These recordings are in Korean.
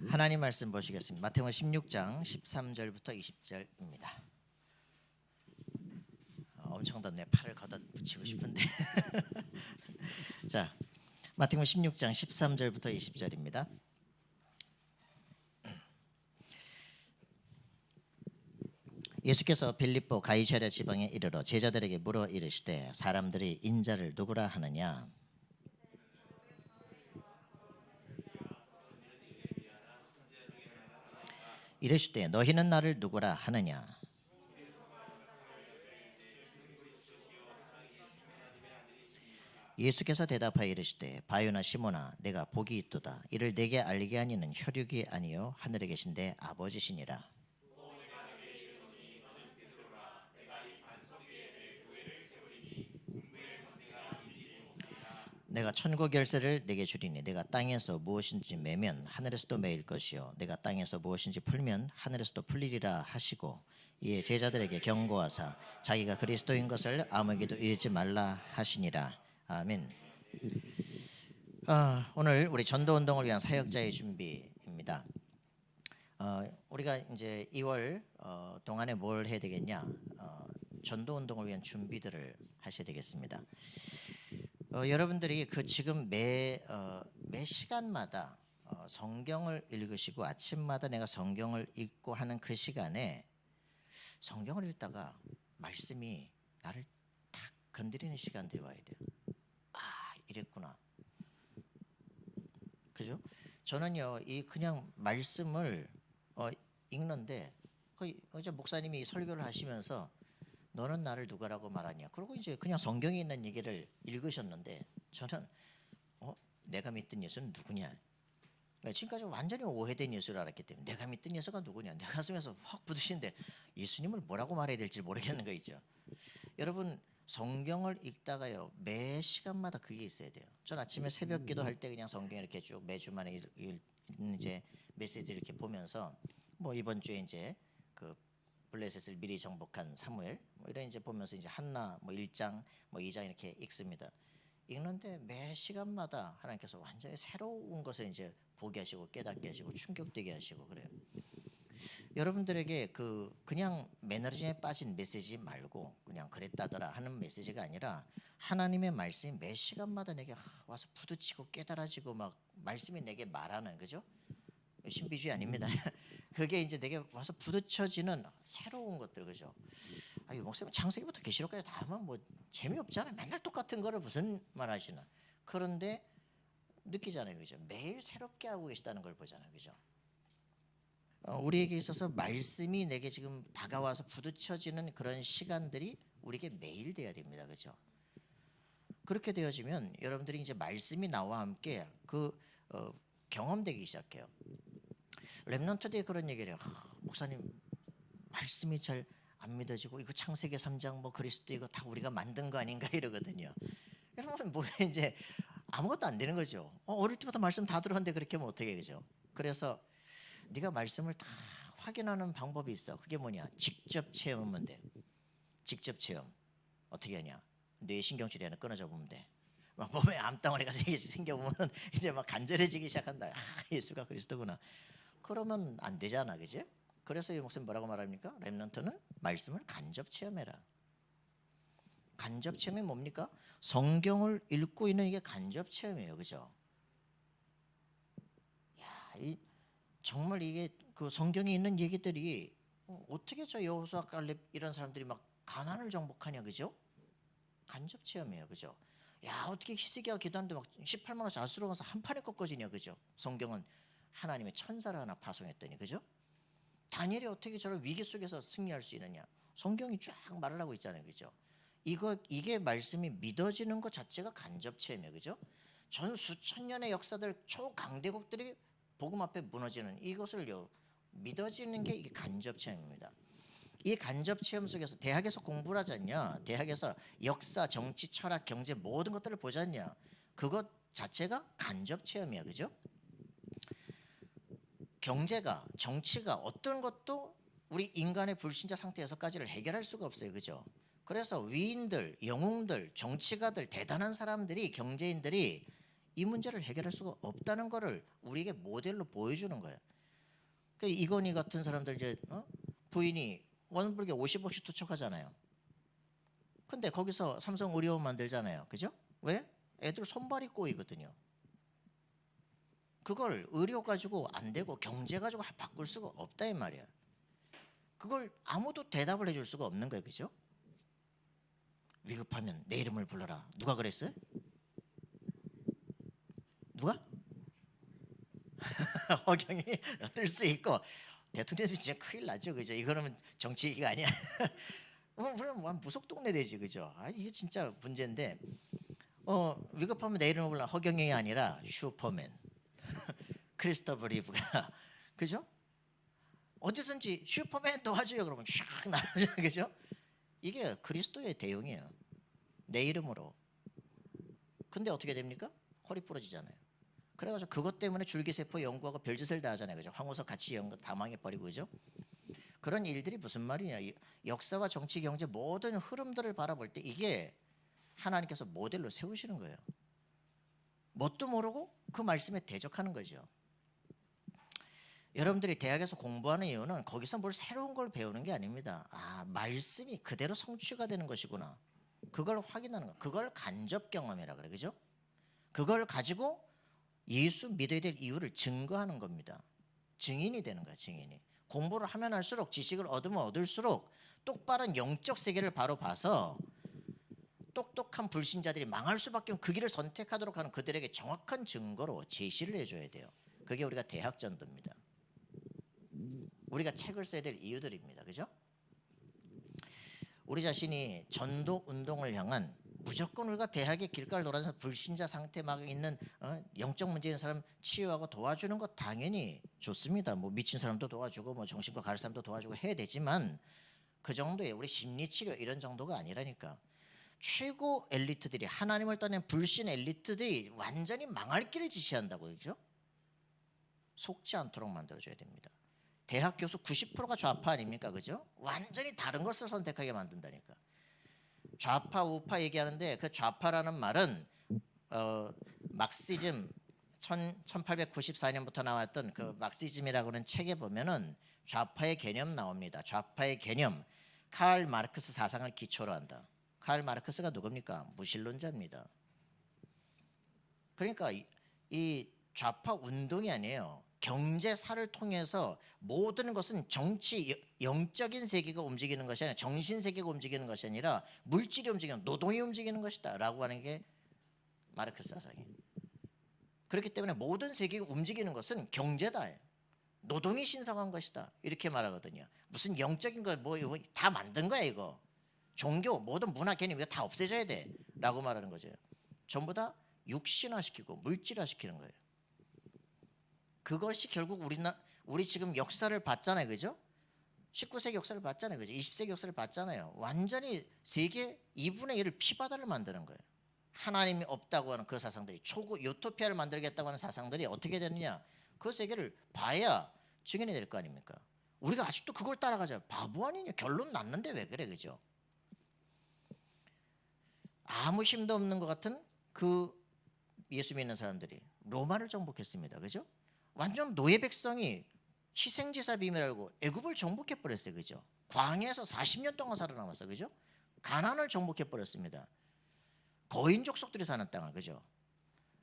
하나님 말씀 보시겠습니다. 마태복음 16장 13절부터 20절입니다. 엄청 덥네. 팔을 걷어 붙이고 싶은데. 자, 마태복음 16장 13절부터 20절입니다. 예수께서 빌립보 가이사랴 지방에 이르러 제자들에게 물어 이르시되 사람들이 인자를 누구라 하느냐? 이르시되 너희는 나를 누구라 하느냐? 예수께서 대답하여 이르시되 바요나 시몬아 내가 복이 있도다. 이를 내게 알리게 하니는 혈육이 아니요 하늘에 계신데 아버지시니라. 내가 천국 열쇠를 내게 주리니 내가 땅에서 무엇인지 매면 하늘에서도 매일 것이요 내가 땅에서 무엇인지 풀면 하늘에서도 풀리리라 하시고 이에 제자들에게 경고하사 자기가 그리스도인 것을 아무에게도 이르지 말라 하시니라. 아멘. 오늘 우리 전도운동을 위한 사역자의 준비입니다. 우리가 이제 2월 동안에 뭘 해야 되겠냐? 전도운동을 위한 준비들을 하셔야 되겠습니다. 여러분들이 그 지금 매 시간마다 성경을 읽으시고 아침마다 내가 성경을 읽고 하는 그 시간에 성경을 읽다가 말씀이 나를 탁 건드리는 시간들이 와야 돼요. 이랬구나. 그죠? 저는요 이 그냥 말씀을 읽는데 어제 목사님이 설교를 하시면서 너는 나를 누구라고 말하냐? 그리고 이제 그냥 성경에 있는 얘기를 읽으셨는데 저는 내가 믿던 예수는 누구냐? 지금까지 완전히 오해된 예수를 알았기 때문에 내가 믿던 예수가 누구냐? 내 가슴에서 확 부딪히는데 예수님을 뭐라고 말해야 될지 모르겠는 거 있죠. 여러분 성경을 읽다가요 매 시간마다 그게 있어야 돼요. 전 아침에 새벽 기도할 때 그냥 성경 이렇게 쭉 매주만에 이제 메시지 이렇게 보면서 뭐 이번 주에 이제 그 블레셋을 미리 정복한 사무엘 뭐 이런 이제 보면서 이제 한나 뭐 1장 뭐 2장 이렇게 읽습니다. 읽는데 매 시간마다 하나님께서 완전히 새로운 것을 이제 보게 하시고 깨닫게 하시고 충격되게 하시고 그래요. 여러분들에게 그냥 매너리즘에 빠진 메시지 말고 그냥 그랬다더라 하는 메시지가 아니라 하나님의 말씀이 매 시간마다 내게 와서 부딪히고 깨달아지고 막 말씀이 내게 말하는 거죠. 신비주의 아닙니다. 그게 이제 내게 와서 부딪혀지는 새로운 것들 그죠. 목사님 창세기부터 계시록까지 다 하면 뭐 재미없잖아요. 맨날 똑같은 거를 무슨 말 하시나. 그런데 느끼잖아요, 그죠. 매일 새롭게 하고 계시다는 걸 보잖아요, 그죠. 우리에게 있어서 말씀이 내게 지금 다가와서 부딪혀지는 그런 시간들이 우리에게 매일 돼야 됩니다, 그죠. 그렇게 되어지면 여러분들이 이제 말씀이 나와 함께 경험되기 시작해요. 렘넌트들이 그런 얘기를 해요. 목사님 말씀이 잘 안 믿어지고 이거 창세기 3장 뭐 그리스도 이거 다 우리가 만든 거 아닌가 이러거든요. 여러분 뭐 이제 아무것도 안 되는 거죠. 어릴 때부터 말씀 다 들었는데 그렇게 하면 어떻게 그죠? 그래서 네가 말씀을 다 확인하는 방법이 있어. 그게 뭐냐? 직접 체험하면 돼. 직접 체험 어떻게 하냐? 뇌 신경줄이 하나 끊어져 보면 돼. 막 몸에 암덩어리가 생겨보면 이제 막 간절해지기 시작한다. 예수가 그리스도구나. 그러면 안 되잖아, 그지? 그래서 이 목사님 뭐라고 말합니까? 렘넌트는 말씀을 간접 체험해라. 간접 체험이 뭡니까? 성경을 읽고 있는 이게 간접 체험이에요, 그죠? 정말 이게 그 성경에 있는 얘기들이 어떻게 저 여호수아 갈렙 이런 사람들이 막 가나안을 정복하냐, 그죠? 간접 체험이에요, 그죠? 어떻게 히스기야가 기도하는데 막 18만 원 자수로 가서 한 판에 꺾어지냐, 그죠? 성경은 하나님의 천사를 하나 파송했더니, 그죠? 다니엘이 어떻게 저런 위기 속에서 승리할 수 있느냐? 성경이 쫙 말을 하고 있잖아요, 그죠? 이게 말씀이 믿어지는 것 자체가 간접 체험이에요, 그죠? 전 수천 년의 역사들 초강대국들이 복음 앞에 무너지는 이것을요 믿어지는 게 이게 간접 체험입니다. 이 간접 체험 속에서 대학에서 공부를 하지 않냐? 대학에서 역사, 정치, 철학, 경제 모든 것들을 보지 않냐? 그것 자체가 간접 체험이야, 그죠? 경제가, 정치가 어떤 것도 우리 인간의 불신자 상태에서까지를 해결할 수가 없어요, 그죠? 그래서 위인들, 영웅들, 정치가들, 대단한 사람들이, 경제인들이 이 문제를 해결할 수가 없다는 것을 우리에게 모델로 보여주는 거예요. 그 이건희 같은 사람들 이제 부인이 원불교 50억씩 투척하잖아요. 근데 거기서 삼성 의료원 만들잖아요. 그죠? 왜? 애들 손발이 꼬이거든요. 그걸 의료 가지고 안 되고 경제 가지고 바꿀 수가 없다 이 말이야. 그걸 아무도 대답을 해줄 수가 없는 거예요. 그죠? 위급하면 내 이름을 불러라. 누가 그랬어요? 누가? 허경이 뜰 수 있고 대통령이 진짜 큰일 나죠. 그죠? 이거는 정치 얘기가 아니야. 그럼 무속 동네 되지. 그죠? 이게 진짜 문제인데 위급하면 내 이름을 불러. 허경영이 아니라 슈퍼맨 크리스토퍼 리브가 그죠? 어디선지 슈퍼맨 도와줘요. 그러면 샥 날아죠. 그죠? 이게 그리스도의 대응이에요. 내 이름으로. 근데 어떻게 됩니까? 허리 부러지잖아요. 그래가지고 그것 때문에 줄기세포 연구하고 별짓을 다 하잖아요. 그죠? 황우석 같이 연구 다 망해버리고 그죠? 그런 일들이 무슨 말이냐? 역사와 정치, 경제 모든 흐름들을 바라볼 때 이게 하나님께서 모델로 세우시는 거예요. 뭣도 모르고 그 말씀에 대적하는 거죠. 여러분들이 대학에서 공부하는 이유는 거기서 뭘 새로운 걸 배우는 게 아닙니다. 말씀이 그대로 성취가 되는 것이구나. 그걸 확인하는 거. 그걸 간접 경험이라 그래. 그죠? 그걸 가지고 예수 믿어야 될 이유를 증거하는 겁니다. 증인이 되는 거야. 증인이. 공부를 하면 할수록 지식을 얻으면 얻을수록 똑바른 영적 세계를 바로 봐서 똑똑한 불신자들이 망할 수밖에 없는 그 길을 선택하도록 하는 그들에게 정확한 증거로 제시를 해줘야 돼요. 그게 우리가 대학 전도입니다. 우리가 책을 써야 될 이유들입니다. 그죠? 우리 자신이 전도 운동을 향한 무조건 우리가 대학의 길가를 돌아다니면서 불신자 상태 막 있는 영적 문제 있는 사람 치유하고 도와주는 것 당연히 좋습니다. 뭐 미친 사람도 도와주고 뭐 정신과 가를 사람도 도와주고 해야 되지만 그 정도의 우리 심리치료 이런 정도가 아니라니까. 최고 엘리트들이 하나님을 떠난 불신 엘리트들이 완전히 망할 길을 지시한다고. 그죠? 속지 않도록 만들어줘야 됩니다. 대학 교수 90%가 좌파 아닙니까? 그죠? 완전히 다른 것을 선택하게 만든다니까. 좌파 우파 얘기하는데 그 좌파라는 말은 막시즘 1894년부터 나왔던 그 막시즘이라고 하는 책에 보면은 좌파의 개념 나옵니다. 좌파의 개념. 칼 마르크스 사상을 기초로 한다. 칼 마르크스가 누굽니까? 무신론자입니다. 그러니까 이 좌파 운동이 아니에요. 경제사를 통해서 모든 것은 정치 영적인 세계가 움직이는 것이 아니라 정신 세계가 움직이는 것이 아니라 물질이 움직이는 노동이 움직이는 것이다 라고 하는 게 마르크스 사상이에요. 그렇기 때문에 모든 세계가 움직이는 것은 경제다. 노동이 신성한 것이다. 이렇게 말하거든요. 무슨 영적인 거 뭐 이거 다 만든 거야 이거. 종교 모든 문화 개념 이거 다 없애져야 돼 라고 말하는 거죠. 전부 다 육신화시키고 물질화시키는 거예요. 그것이 결국 우리 지금 역사를 봤잖아요. 그죠? 19세기 역사를 봤잖아요. 그죠? 20세기 역사를 봤잖아요. 완전히 세계 2분의 1을 피바다를 만드는 거예요. 하나님이 없다고 하는 그 사상들이 초고 유토피아를 만들겠다고 하는 사상들이 어떻게 되느냐. 그 세계를 봐야 증인이 될 거 아닙니까? 우리가 아직도 그걸 따라가자. 바보 아니냐. 결론 났는데 왜 그래. 그죠? 아무 힘도 없는 것 같은 그 예수 믿는 사람들이 로마를 정복했습니다. 그죠? 완전 노예 백성이 희생제사 비밀 알고 애굽을 정복해 버렸어요. 그죠? 광야에서 40년 동안 살아남았어요. 그죠? 가나안을 정복해 버렸습니다. 거인 족속들이 사는 땅을. 그죠?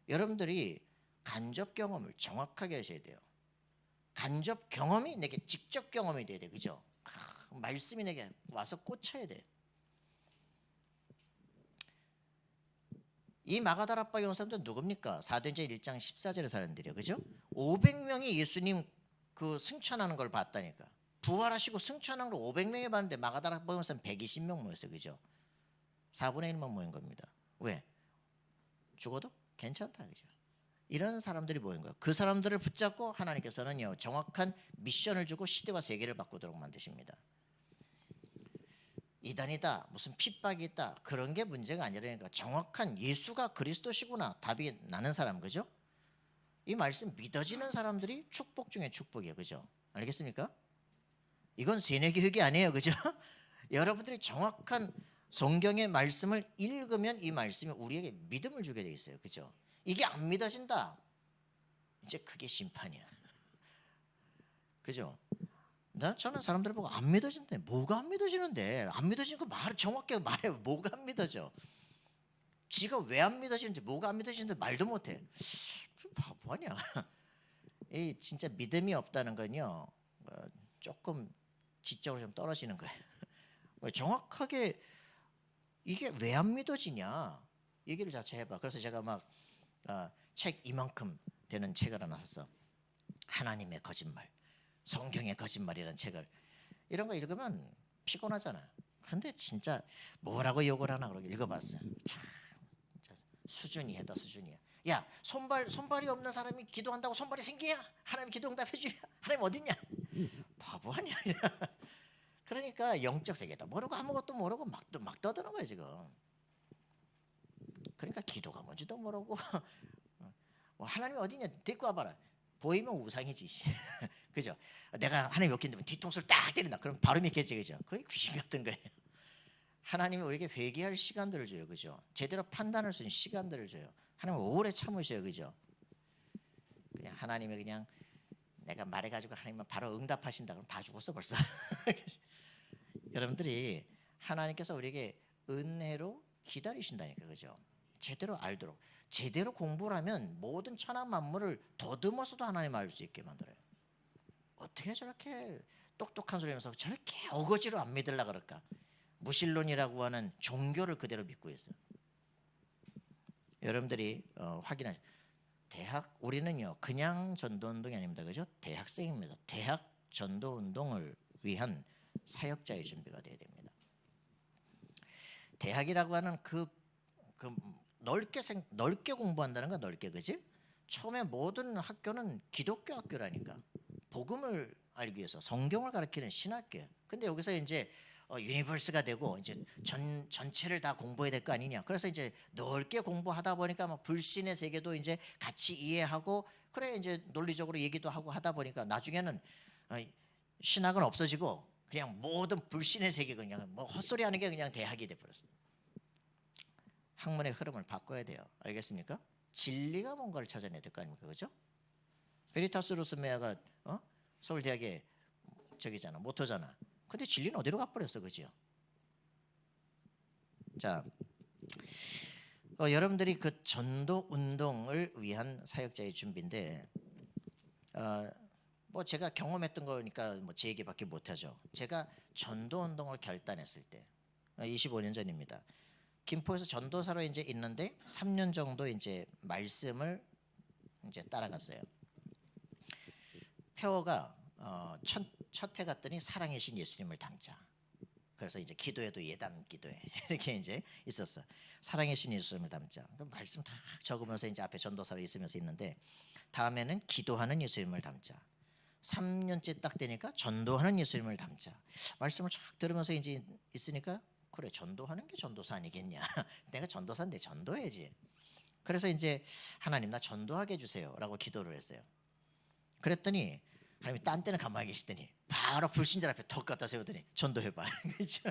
여러분들이 간접 경험을 정확하게 하셔야 돼요. 간접 경험이 내게 직접 경험이 돼야 돼. 그죠? 말씀이 내게 와서 꽂혀야 돼. 이 마가다라빠 온 사람들은 누굽니까? 사도행전 1장 14절의 사람들이요. 그죠? 500명이 예수님 그 승천하는 걸 봤다니까. 부활하시고 승천한 걸 500명이 봤는데 마가다라빠 온 사람 120명 모였어요. 그죠? 4분의 1만 모인 겁니다. 왜? 죽어도 괜찮다. 그죠? 이런 사람들이 모인 거예요. 그 사람들을 붙잡고 하나님께서는요 정확한 미션을 주고 시대와 세계를 바꾸도록 만드십니다. 이단이다 무슨 핍박이 있다 그런 게 문제가 아니라니까. 정확한 예수가 그리스도시구나 답이 나는 사람. 그죠? 이 말씀 믿어지는 사람들이 축복 중에 축복이에요. 그죠? 알겠습니까? 이건 세뇌교육이 아니에요. 그죠? 여러분들이 정확한 성경의 말씀을 읽으면 이 말씀이 우리에게 믿음을 주게 돼 있어요. 그죠? 이게 안 믿어진다 이제 그게 심판이야. 그죠? 저는 사람들 보고 안 믿어진대. 뭐가 안 믿어지는데? 안 믿어지는 거 말 정확하게 말해. 뭐가 안 믿어져? 지가 왜 안 믿어지는지, 뭐가 안 믿어지는지 말도 못해. 좀 바보 아니야? 이 진짜 믿음이 없다는 건요, 조금 지적으로 좀 떨어지는 거예요. 정확하게 이게 왜 안 믿어지냐 얘기를 자체 해봐. 그래서 제가 막 책 이만큼 되는 책을 하나 샀어. 하나님의 거짓말, 성경의 거짓말이라는 책을. 이런 거 읽으면 피곤하잖아. 근데 진짜 뭐라고 욕을 하나 그러고 읽어봤어. 참 진짜 수준이다, 수준이야. 야, 손발이 없는 사람이 기도한다고 손발이 생기냐? 하나님 기도 응답해 주냐? 하나님 어딨냐? 바보 아니야. 그러니까 영적 세계다 모르고 아무것도 모르고 막 떠드는 거야 지금. 그러니까 기도가 뭔지도 모르고 뭐 하나님이 어딨냐 데리고 와봐라. 보이면 우상이지. 그죠? 내가 하나님 몇 개인데 뒤통수를 딱 때린다. 그럼 바로 믿겠지, 그죠? 거의 귀신 같은 거예요. 하나님이 우리에게 회개할 시간들을 줘요, 그죠? 제대로 판단할 수 있는 시간들을 줘요. 하나님 오래 참으셔요, 그죠? 그냥 하나님이 그냥 내가 말해가지고 하나님은 바로 응답하신다 그러면 다 죽었어 벌써. 여러분들이 하나님께서 우리에게 은혜로 기다리신다니까, 그죠? 제대로 알도록, 제대로 공부를 하면 모든 천하 만물을 더듬어서도 하나님 알 수 있게 만들어요. 어떻게 저렇게 똑똑한 소리면서 저렇게 어거지로 안 믿으려 그럴까? 무신론이라고 하는 종교를 그대로 믿고 있어요. 여러분들이 확인하시. 우리는요 그냥 전도운동이 아닙니다, 그죠? 대학생입니다. 대학 전도운동을 위한 사역자의 준비가 돼야 됩니다. 대학이라고 하는 그 넓게 공부한다는 건 넓게, 그지? 처음에 모든 학교는 기독교 학교라니까. 복음을 알기 위해서 성경을 가르치는 신학교. 근데 여기서 이제 유니버스가 되고 이제 전체를 다 공부해야 될 거 아니냐. 그래서 이제 넓게 공부하다 보니까 막 불신의 세계도 이제 같이 이해하고, 그래 이제 논리적으로 얘기도 하고 하다 보니까 나중에는 신학은 없어지고 그냥 모든 불신의 세계, 그냥 뭐 헛소리하는 게 그냥 대학이 돼 버렸어요. 학문의 흐름을 바꿔야 돼요. 알겠습니까? 진리가 뭔가를 찾아내야 될 거 아닙니까, 그죠? 베리타스 루스메아가 서울대학의 저기잖아, 모토잖아. 근데 진리는 어디로 가버렸어, 그죠? 자, 여러분들이 그 전도 운동을 위한 사역자의 준비인데, 뭐 제가 경험했던 거니까 뭐 제 얘기밖에 못하죠. 제가 전도 운동을 결단했을 때 25년 전입니다. 김포에서 전도사로 이제 있는데 3년 정도 이제 말씀을 이제 따라갔어요. 표어가 첫 해 갔더니 사랑의 신 예수님을 담자. 그래서 이제 기도에도 예담 기도회 이렇게 이제 있었어. 사랑의 신 예수님을 담자. 그 말씀 다 적으면서 이제 앞에 전도사로 있으면서 있는데, 다음에는 기도하는 예수님을 담자. 3년째 딱 되니까 전도하는 예수님을 담자. 말씀을 쫙 들으면서 이제 있으니까 그래, 전도하는 게 전도사 아니겠냐. 내가 전도사인데 전도해야지. 그래서 이제 하나님 나 전도하게 해주세요라고 기도를 했어요. 그랬더니 하나님이 딴 때는 가만히 계시더니 바로 불신자 앞에 턱 갖다 세우더니 전도해봐. 그렇죠?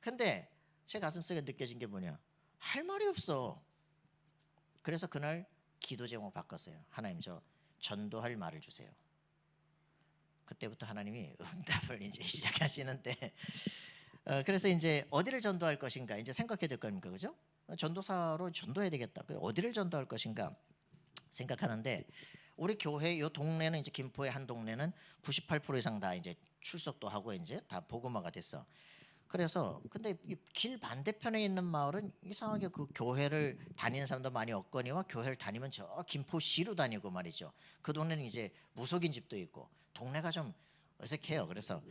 근데 제 가슴속에 느껴진 게 뭐냐, 할 말이 없어. 그래서 그날 기도 제목 바꿨어요. 하나님 저 전도할 말을 주세요. 그때부터 하나님이 응답을 이제 시작하시는데, 그래서 이제 어디를 전도할 것인가 이제 생각해야 될 겁니까, 그죠? 전도사로 전도해야 되겠다. 어디를 전도할 것인가 생각하는데, 우리 교회 요 동네는 이제 김포의 한 동네는 98% 이상 다 이제 출석도 하고 이제 다 복음화가 됐어. 그래서 근데 길 반대편에 있는 마을은 이상하게 그 교회를 다니는 사람도 많이 없거니와 교회를 다니면 저 김포시로 다니고 말이죠. 그 동네는 이제 무속인 집도 있고 동네가 좀 어색해요. 그래서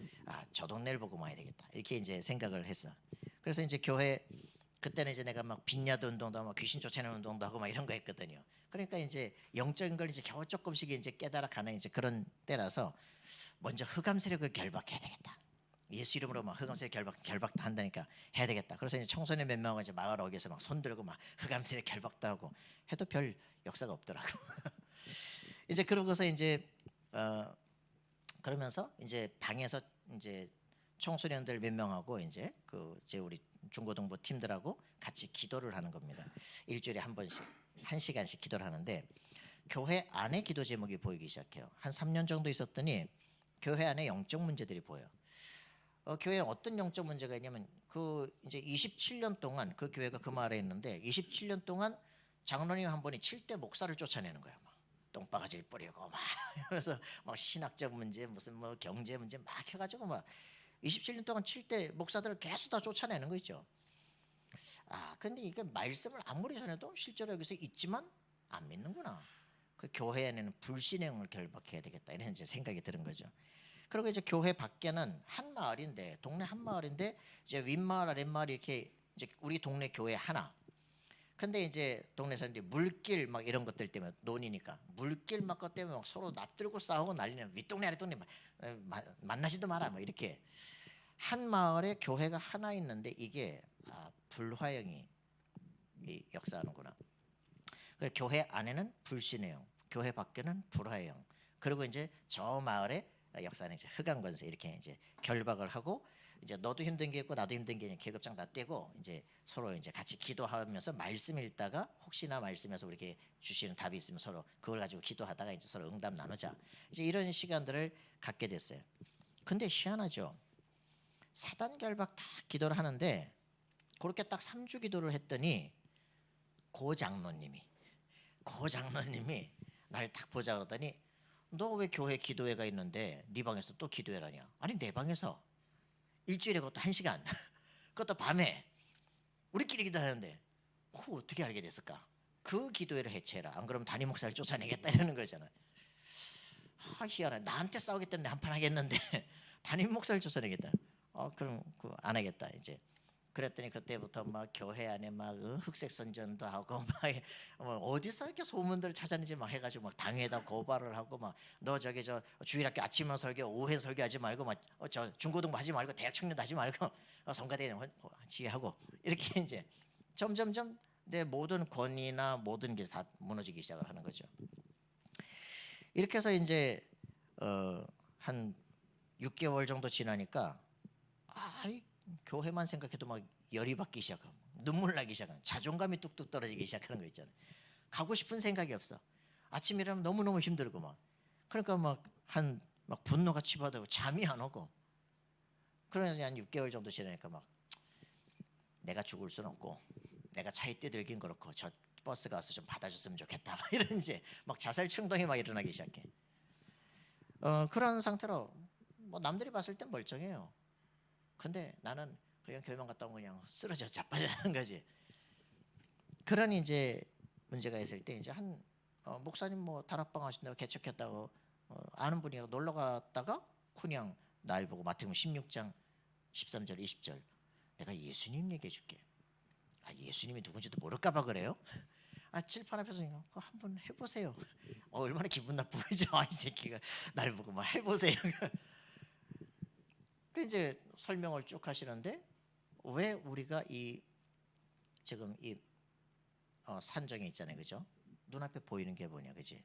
저 동네를 보고 와야 되겠다 이렇게 이제 생각을 했어. 그래서 이제 교회 그때는 이제 내가 막 빈야도 운동도 하고 귀신 쫓아내는 운동도 하고 막 이런 거 했거든요. 그러니까 이제 영적인 걸 이제 겨우 조금씩 이제 깨달아가는 이제 그런 때라서 먼저 흑암 세력을 결박해야 되겠다. 예수 이름으로 막 흑암 세력 결박한다니까 해야 되겠다. 그래서 이제 청소년 몇 명이 이제 마을 어귀에서 막 손들고 막 흑암 세력 결박도 하고 해도 별 역사가 없더라고. 이제 그러고서 이제 그러면서 이제 방에서 이제 청소년들 몇 명하고 이제 우리 중고등부 팀들하고 같이 기도를 하는 겁니다. 일주일에 한 번씩 1시간씩 기도를 하는데 교회 안에 기도 제목이 보이기 시작해요. 한 3년 정도 있었더니 교회 안에 영적 문제들이 보여. 교회에 어떤 영적 문제가 있냐면 그 이제 27년 동안 그 교회가 그 마을에 있는데 27년 동안 장로님 한 분이 7대 목사를 쫓아내는 거야. 막 똥바가지를 뿌리고 막 그래서 막 신학적 문제 무슨 뭐 경제 문제 막 해가지고 막 27년 동안 7대 목사들을 계속 다 쫓아내는 거 있죠. 근데 이게 말씀을 아무리 전해도 실제로 여기서 있지만 안 믿는구나. 그 교회 안에는 불신의 영을 결박해야 되겠다 이런 이제 생각이 드는 거죠. 그리고 이제 교회 밖에는 한 마을인데 동네 한 마을인데 이제 윗마을 아랫마을 이렇게 이제 우리 동네 교회 하나. 근데 이제 동네 사람들이 물길 막 이런 것들 때문에 논이니까 물길 막 것 때문에 막 서로 낯들고 싸우고 난리는 윗동네 아랫동네 만나지도 마라 뭐 이렇게 한 마을에 교회가 하나 있는데 이게 불화형이 역사하는구나. 그래서 교회 안에는 불신의 영, 교회 밖에는 불화의 영. 그리고 이제 저 마을에 역사는 이제 흑암권세 이렇게 이제 결박을 하고 이제 너도 힘든 게 있고 나도 힘든 게 있고 계급장 다 떼고 이제 서로 이제 같이 기도하면서 말씀 읽다가 혹시나 말씀에서 우리에게 주시는 답이 있으면 서로 그걸 가지고 기도하다가 이제 서로 응답 나누자. 이제 이런 시간들을 갖게 됐어요. 근데 희한하죠. 사단 결박 다 기도를 하는데 그렇게 딱 3주 기도를 했더니 고 장로님이 나를 딱 보자 그러더니 너 왜 교회 기도회가 있는데 네 방에서 또 기도회라냐. 아니 내 방에서 일주일에 그것도 1시간 그것도 밤에 우리끼리 기도하는데 어떻게 알게 됐을까. 그 기도회를 해체해라. 안 그러면 담임 목사를 쫓아내겠다 이러는 거잖아. 희한해. 나한테 싸우겠다는데 한판 하겠는데 담임 목사를 쫓아내겠다. 그럼 안 하겠다 이제. 그랬더니 그때부터 막 교회 안에 막 흑색 선전도 하고 막 어디서 이렇게 소문들을 찾았는지 막 해가지고 막 당회에다 고발을 하고 막 너 저기 저 주일학교 아침만 설교 오후에 설교하지 말고 막 저 중고등부 하지 말고 대학 청년도 하지 말고 성가대 지휘하고 이렇게 이제 점점점 내 모든 권위나 모든 게 다 무너지기 시작을 하는 거죠. 이렇게 해서 이제 한 6개월 정도 지나니까 이 교회만 생각해도 막 열이 받기 시작하고 눈물 나기 시작하고 자존감이 뚝뚝 떨어지기 시작하는 거 있잖아요. 가고 싶은 생각이 없어. 아침 일어나면 너무너무 힘들고 막 그러니까 막 분노가 치받아고 잠이 안 오고 그러니 한 6개월 정도 지나니까 막 내가 죽을 수는 없고 내가 차에 뛰들긴 그렇고 저 버스가 와서 좀 받아줬으면 좋겠다 막 이런 이제 막 자살 충동이 막 일어나기 시작해. 그런 상태로 뭐 남들이 봤을 땐 멀쩡해요. 근데 나는 그냥 교회만 갔다 오면 그냥 쓰러져 자빠져하는 거지. 그런 이제 문제가 있을 때 이제 한 목사님 뭐 다락방 하신다고 개척했다고 아는 분이 놀러 갔다가 그냥 날 보고 마태복음 16장 13절 20절 내가 예수님 얘기해 줄게. 예수님이 누군지도 모를까 봐 그래요? 칠판 앞에서 한번 해보세요. 얼마나 기분 나쁘죠. 이 새끼가 날 보고 막 해보세요. 그 이제 설명을 쭉 하시는데 왜 우리가 이 지금 이 산정에 있잖아요, 그죠? 눈앞에 보이는 게 뭐냐, 그지?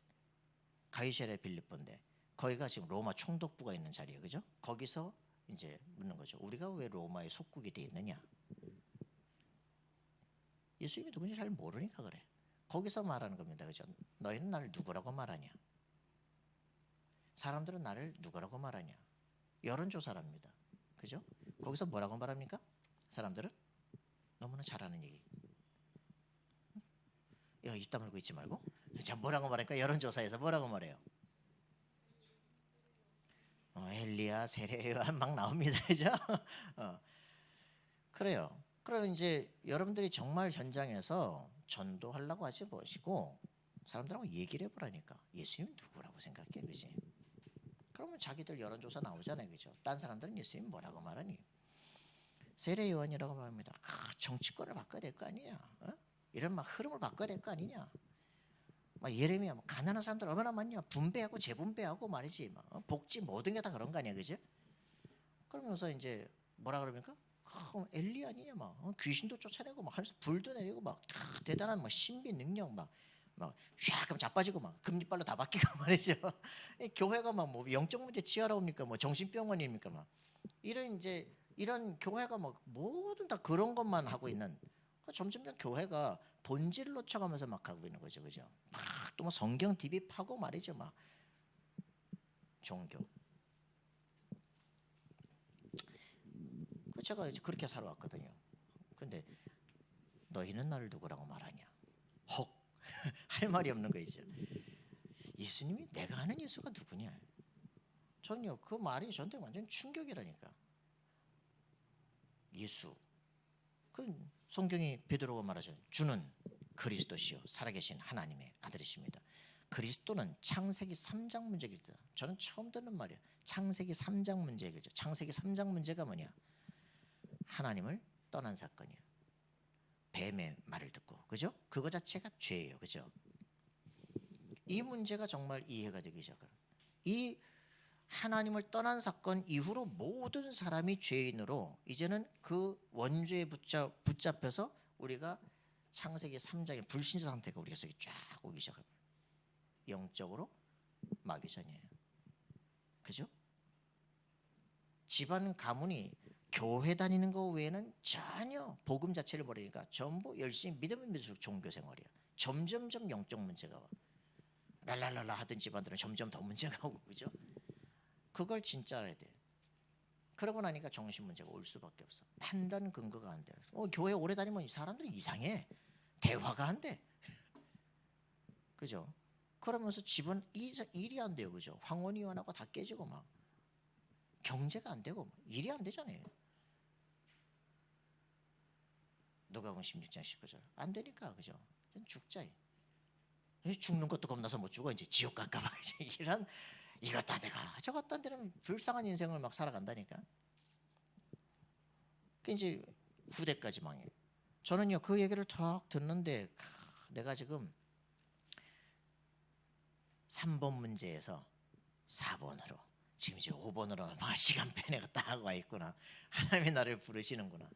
가이사랴 빌립보인데 거기가 지금 로마 총독부가 있는 자리예요, 그죠? 거기서 이제 묻는 거죠. 우리가 왜 로마의 속국이 돼 있느냐? 예수님이 누군지 잘 모르니까 그래. 거기서 말하는 겁니다, 그죠? 너희는 나를 누구라고 말하냐? 사람들은 나를 누구라고 말하냐? 여론조사랍니다, 그죠? 거기서 뭐라고 말합니까? 사람들은 너무나 잘하는 얘기. 입 다물고 있지 말고. 자, 뭐라고 말할까? 여론조사에서 뭐라고 말해요? 엘리야, 세례야 막 나옵니다, 그죠? 그래요. 그럼 이제 여러분들이 정말 현장에서 전도하려고 하지 마시고 사람들하고 얘기를 해보라니까. 예수님 누구라고 생각해, 그지? 그러면 자기들 여론조사 나오잖아요, 그죠? 딴 사람들은 예수님 뭐라고 말하니? 세례 요한이라고 말합니다. 정치권을 바꿔야 될 거 아니냐? 이런 막 흐름을 바꿔야 될 거 아니냐? 막 예레미야, 뭐 가난한 사람들 얼마나 많냐? 분배하고 재분배하고 말이지, 복지 모든 게 다 그런 거 아니야, 그지? 그러면서 이제 뭐라 그럽니까? 엘리 아니냐, 막 귀신도 쫓아내고 막 하늘에서 불도 내리고 막 대단한 막 신비 능력 막 샥 자빠지고 막 금리빨로 다 바뀌고 말이죠. 교회가 막 뭐 영적 문제 치하라 옵니까? 뭐 정신병원입니까? 막 이런 교회가 막 모든 다 그런 것만 하고 있는. 점점 교회가 본질을 놓쳐가면서 막 하고 있는 거죠, 그죠? 막 또 뭐 성경 디비파고 말이죠, 막 종교. 제가 이제 그렇게 살아왔거든요. 근데 너희는 나를 누구라고 말하냐? 헉 할 말이 없는 거죠. 예수님이 내가 아는 예수가 누구냐? 저는요 그 말이 저한테 완전 충격이라니까. 예수 그 성경이 베드로가 말하죠. 주는 그리스도시요 살아계신 하나님의 아들이십니다. 그리스도는 창세기 3장 문제 해결자. 저는 처음 듣는 말이에요. 창세기 3장 문제 해결자. 창세기 3장 문제가 뭐냐? 하나님을 떠난 사건이에요. 뱀의 말을 듣고, 그죠? 그거 자체가 죄예요, 그죠? 이 문제가 정말 이해가 되기 시작해요. 이 하나님을 떠난 사건 이후로 모든 사람이 죄인으로 이제는 그 원죄에 붙잡혀서 우리가 창세기 3장의 불신자 상태가 우리 속에 쫙 오기 시작합니다. 영적으로 마귀 전이에요. 그죠? 집안 가문이 교회 다니는 거 외에는 전혀 복음 자체를 모르니까 전부 열심히 믿으면 믿을수록 종교 생활이야. 점점점 영적 문제가 와. 랄랄랄라 하던 집안들은 점점 더 문제가 오고, 그죠? 그걸 진짜 알아야 돼. 그러고 나니까 정신 문제가 올 수밖에 없어. 판단 근거가 안 돼. 교회 오래 다니면 이 사람들이 이상해. 대화가 안 돼. 그죠? 그러면서 집은 일이 안 돼요, 그죠? 황혼이혼하고 다 깨지고 막 경제가 안 되고 일이 안 되잖아요. 누가복음 16장 19절 안 되니까, 그죠? 죽자. 죽는 것도 겁나서 못 죽어. 이제 지옥 갈까봐 이런 이것도 안 되고 저것도 안 되면 불쌍한 인생을 막 살아간다니까. 그 이제 후대까지 망해요. 저는요 그 얘기를 턱 듣는데 내가 지금 3번 문제에서 4번으로 지금 이제 5번으로 막 시간표내가 딱 와 있구나. 하나님이 나를 부르시는구나.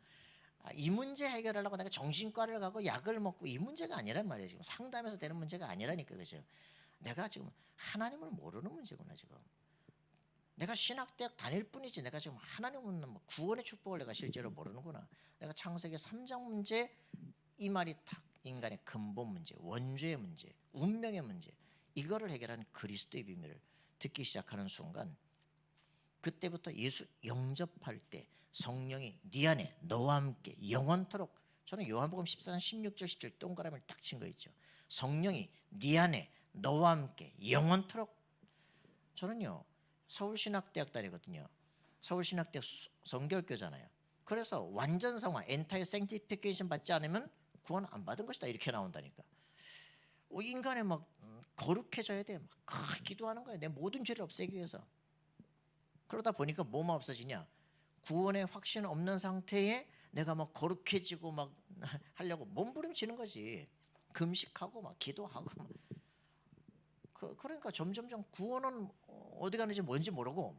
이 문제 해결하려고 내가 정신과를 가고 약을 먹고 이 문제가 아니란 말이에요. 지금 상담에서 되는 문제가 아니라니까, 그죠? 내가 지금 하나님을 모르는 문제구나. 지금 내가 신학대학 다닐 뿐이지 내가 지금 하나님 없는 구원의 축복을 내가 실제로 모르는구나. 내가 창세기 3장 문제, 이 말이 딱 인간의 근본 문제, 원죄의 문제, 운명의 문제, 이거를 해결하는 그리스도의 비밀을 듣기 시작하는 순간, 그때부터 예수 영접할 때 성령이 네 안에 너와 함께 영원토록, 저는 요한복음 14장 16절 17 동그라미를 딱 친 거 있죠. 성령이 네 안에 너와 함께 영원토록. 저는요 서울신학대학 다니거든요. 서울신학대학 성결교잖아요. 그래서 완전 성화 엔타이어 생티피케이션 받지 않으면 구원 안 받은 것이다 이렇게 나온다니까. 인간의 막 거룩해져야 돼. 막 기도하는 거야. 내 모든 죄를 없애기 위해서. 그러다 보니까 뭐만 없어지냐? 구원의 확신 없는 상태에 내가 막 거룩해지고 막 하려고 몸부림치는 거지. 금식하고 막 기도하고 막. 그러니까 점점점 구원은 어디 가는지 뭔지 모르고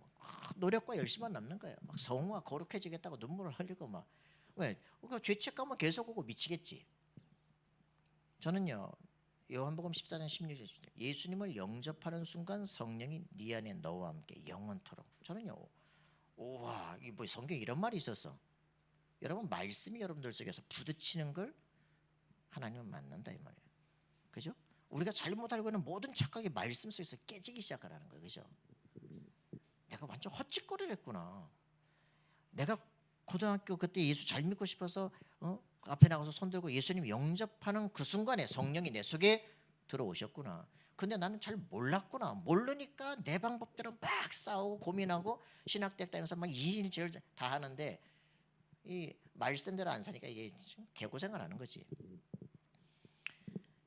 노력과 열심만 남는 거예요. 막 성화 거룩해지겠다고 눈물을 흘리고 막. 왜? 그러니까 죄책감은 계속 오고 미치겠지. 저는요 요한복음 14장 16절 예수님을 영접하는 순간 성령이 네 안에 너와 함께 영원토록. 저는요 우와 이 뭐 성경에 이런 말이 있었어. 여러분 말씀이 여러분들 속에서 부딪히는 걸 하나님은 만난다 이 말이에요. 그죠? 우리가 잘못 알고 있는 모든 착각이 말씀 속에서 깨지기 시작하라는 거예요. 그죠? 내가 완전 헛짓거리를 했구나. 내가 고등학교 그때 예수 잘 믿고 싶어서 앞에 나가서 손들고 예수님 영접하는 그 순간에 성령이 내 속에 들어오셨구나. 근데 나는 잘 몰랐구나. 모르니까 내 방법대로 막 싸우고 고민하고 신학대학 다니면서 막 이일제일 다 하는데 이 말씀대로 안 사니까 이게 개고생을 하는 거지.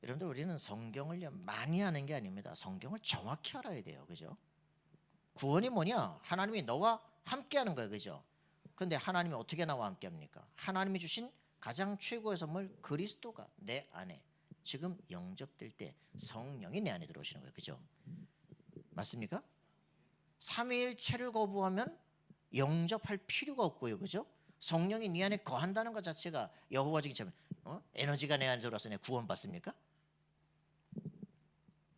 여러분들 우리는 성경을 많이 하는 게 아닙니다. 성경을 정확히 알아야 돼요. 그죠? 구원이 뭐냐? 하나님이 너와 함께 하는 거예요. 그죠? 근데 하나님이 어떻게 나와 함께 합니까? 하나님이 주신 가장 최고의 선물 그리스도가 내 안에 지금 영접될 때 성령이 내 안에 들어오시는 거예요. 그죠? 맞습니까? 삼위일체를 거부하면 영접할 필요가 없고요. 그죠? 성령이 네 안에 거한다는 것 자체가 여호와 증인처럼 에너지가 내 안에 들어와서 내 구원받습니까?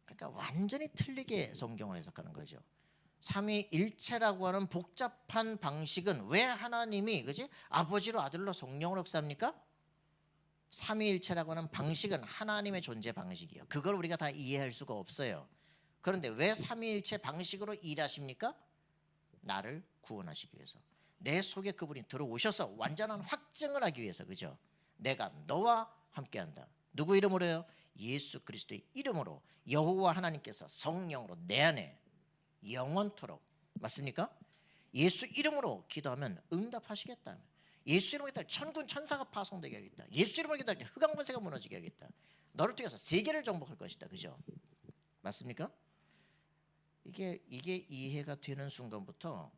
그러니까 완전히 틀리게 성경을 해석하는 거죠. 삼위일체라고 하는 복잡한 방식은 왜 하나님이 그지 아버지로 아들로 성령으로 역사합니까? 삼위일체라고 하는 방식은 하나님의 존재 방식이에요. 그걸 우리가 다 이해할 수가 없어요. 그런데 왜 삼위일체 방식으로 일하십니까? 나를 구원하시기 위해서. 내 속에 그분이 들어오셔서 완전한 확증을 하기 위해서, 그죠? 내가 너와 함께한다. 누구 이름으로요? 예수 그리스도의 이름으로 여호와 하나님께서 성령으로 내 안에 영원토록, 맞습니까? 예수 이름으로 기도하면 응답하시겠다. 예수 이름으로 기도할 때 천군 천사가 파송되게 하겠다. 예수 이름으로 기도할 때 흑암 권세가 무너지게 하겠다. 너를 통해서 세계를 정복할 것이다. 그죠? 맞습니까? 이게 이해가 되는 순간부터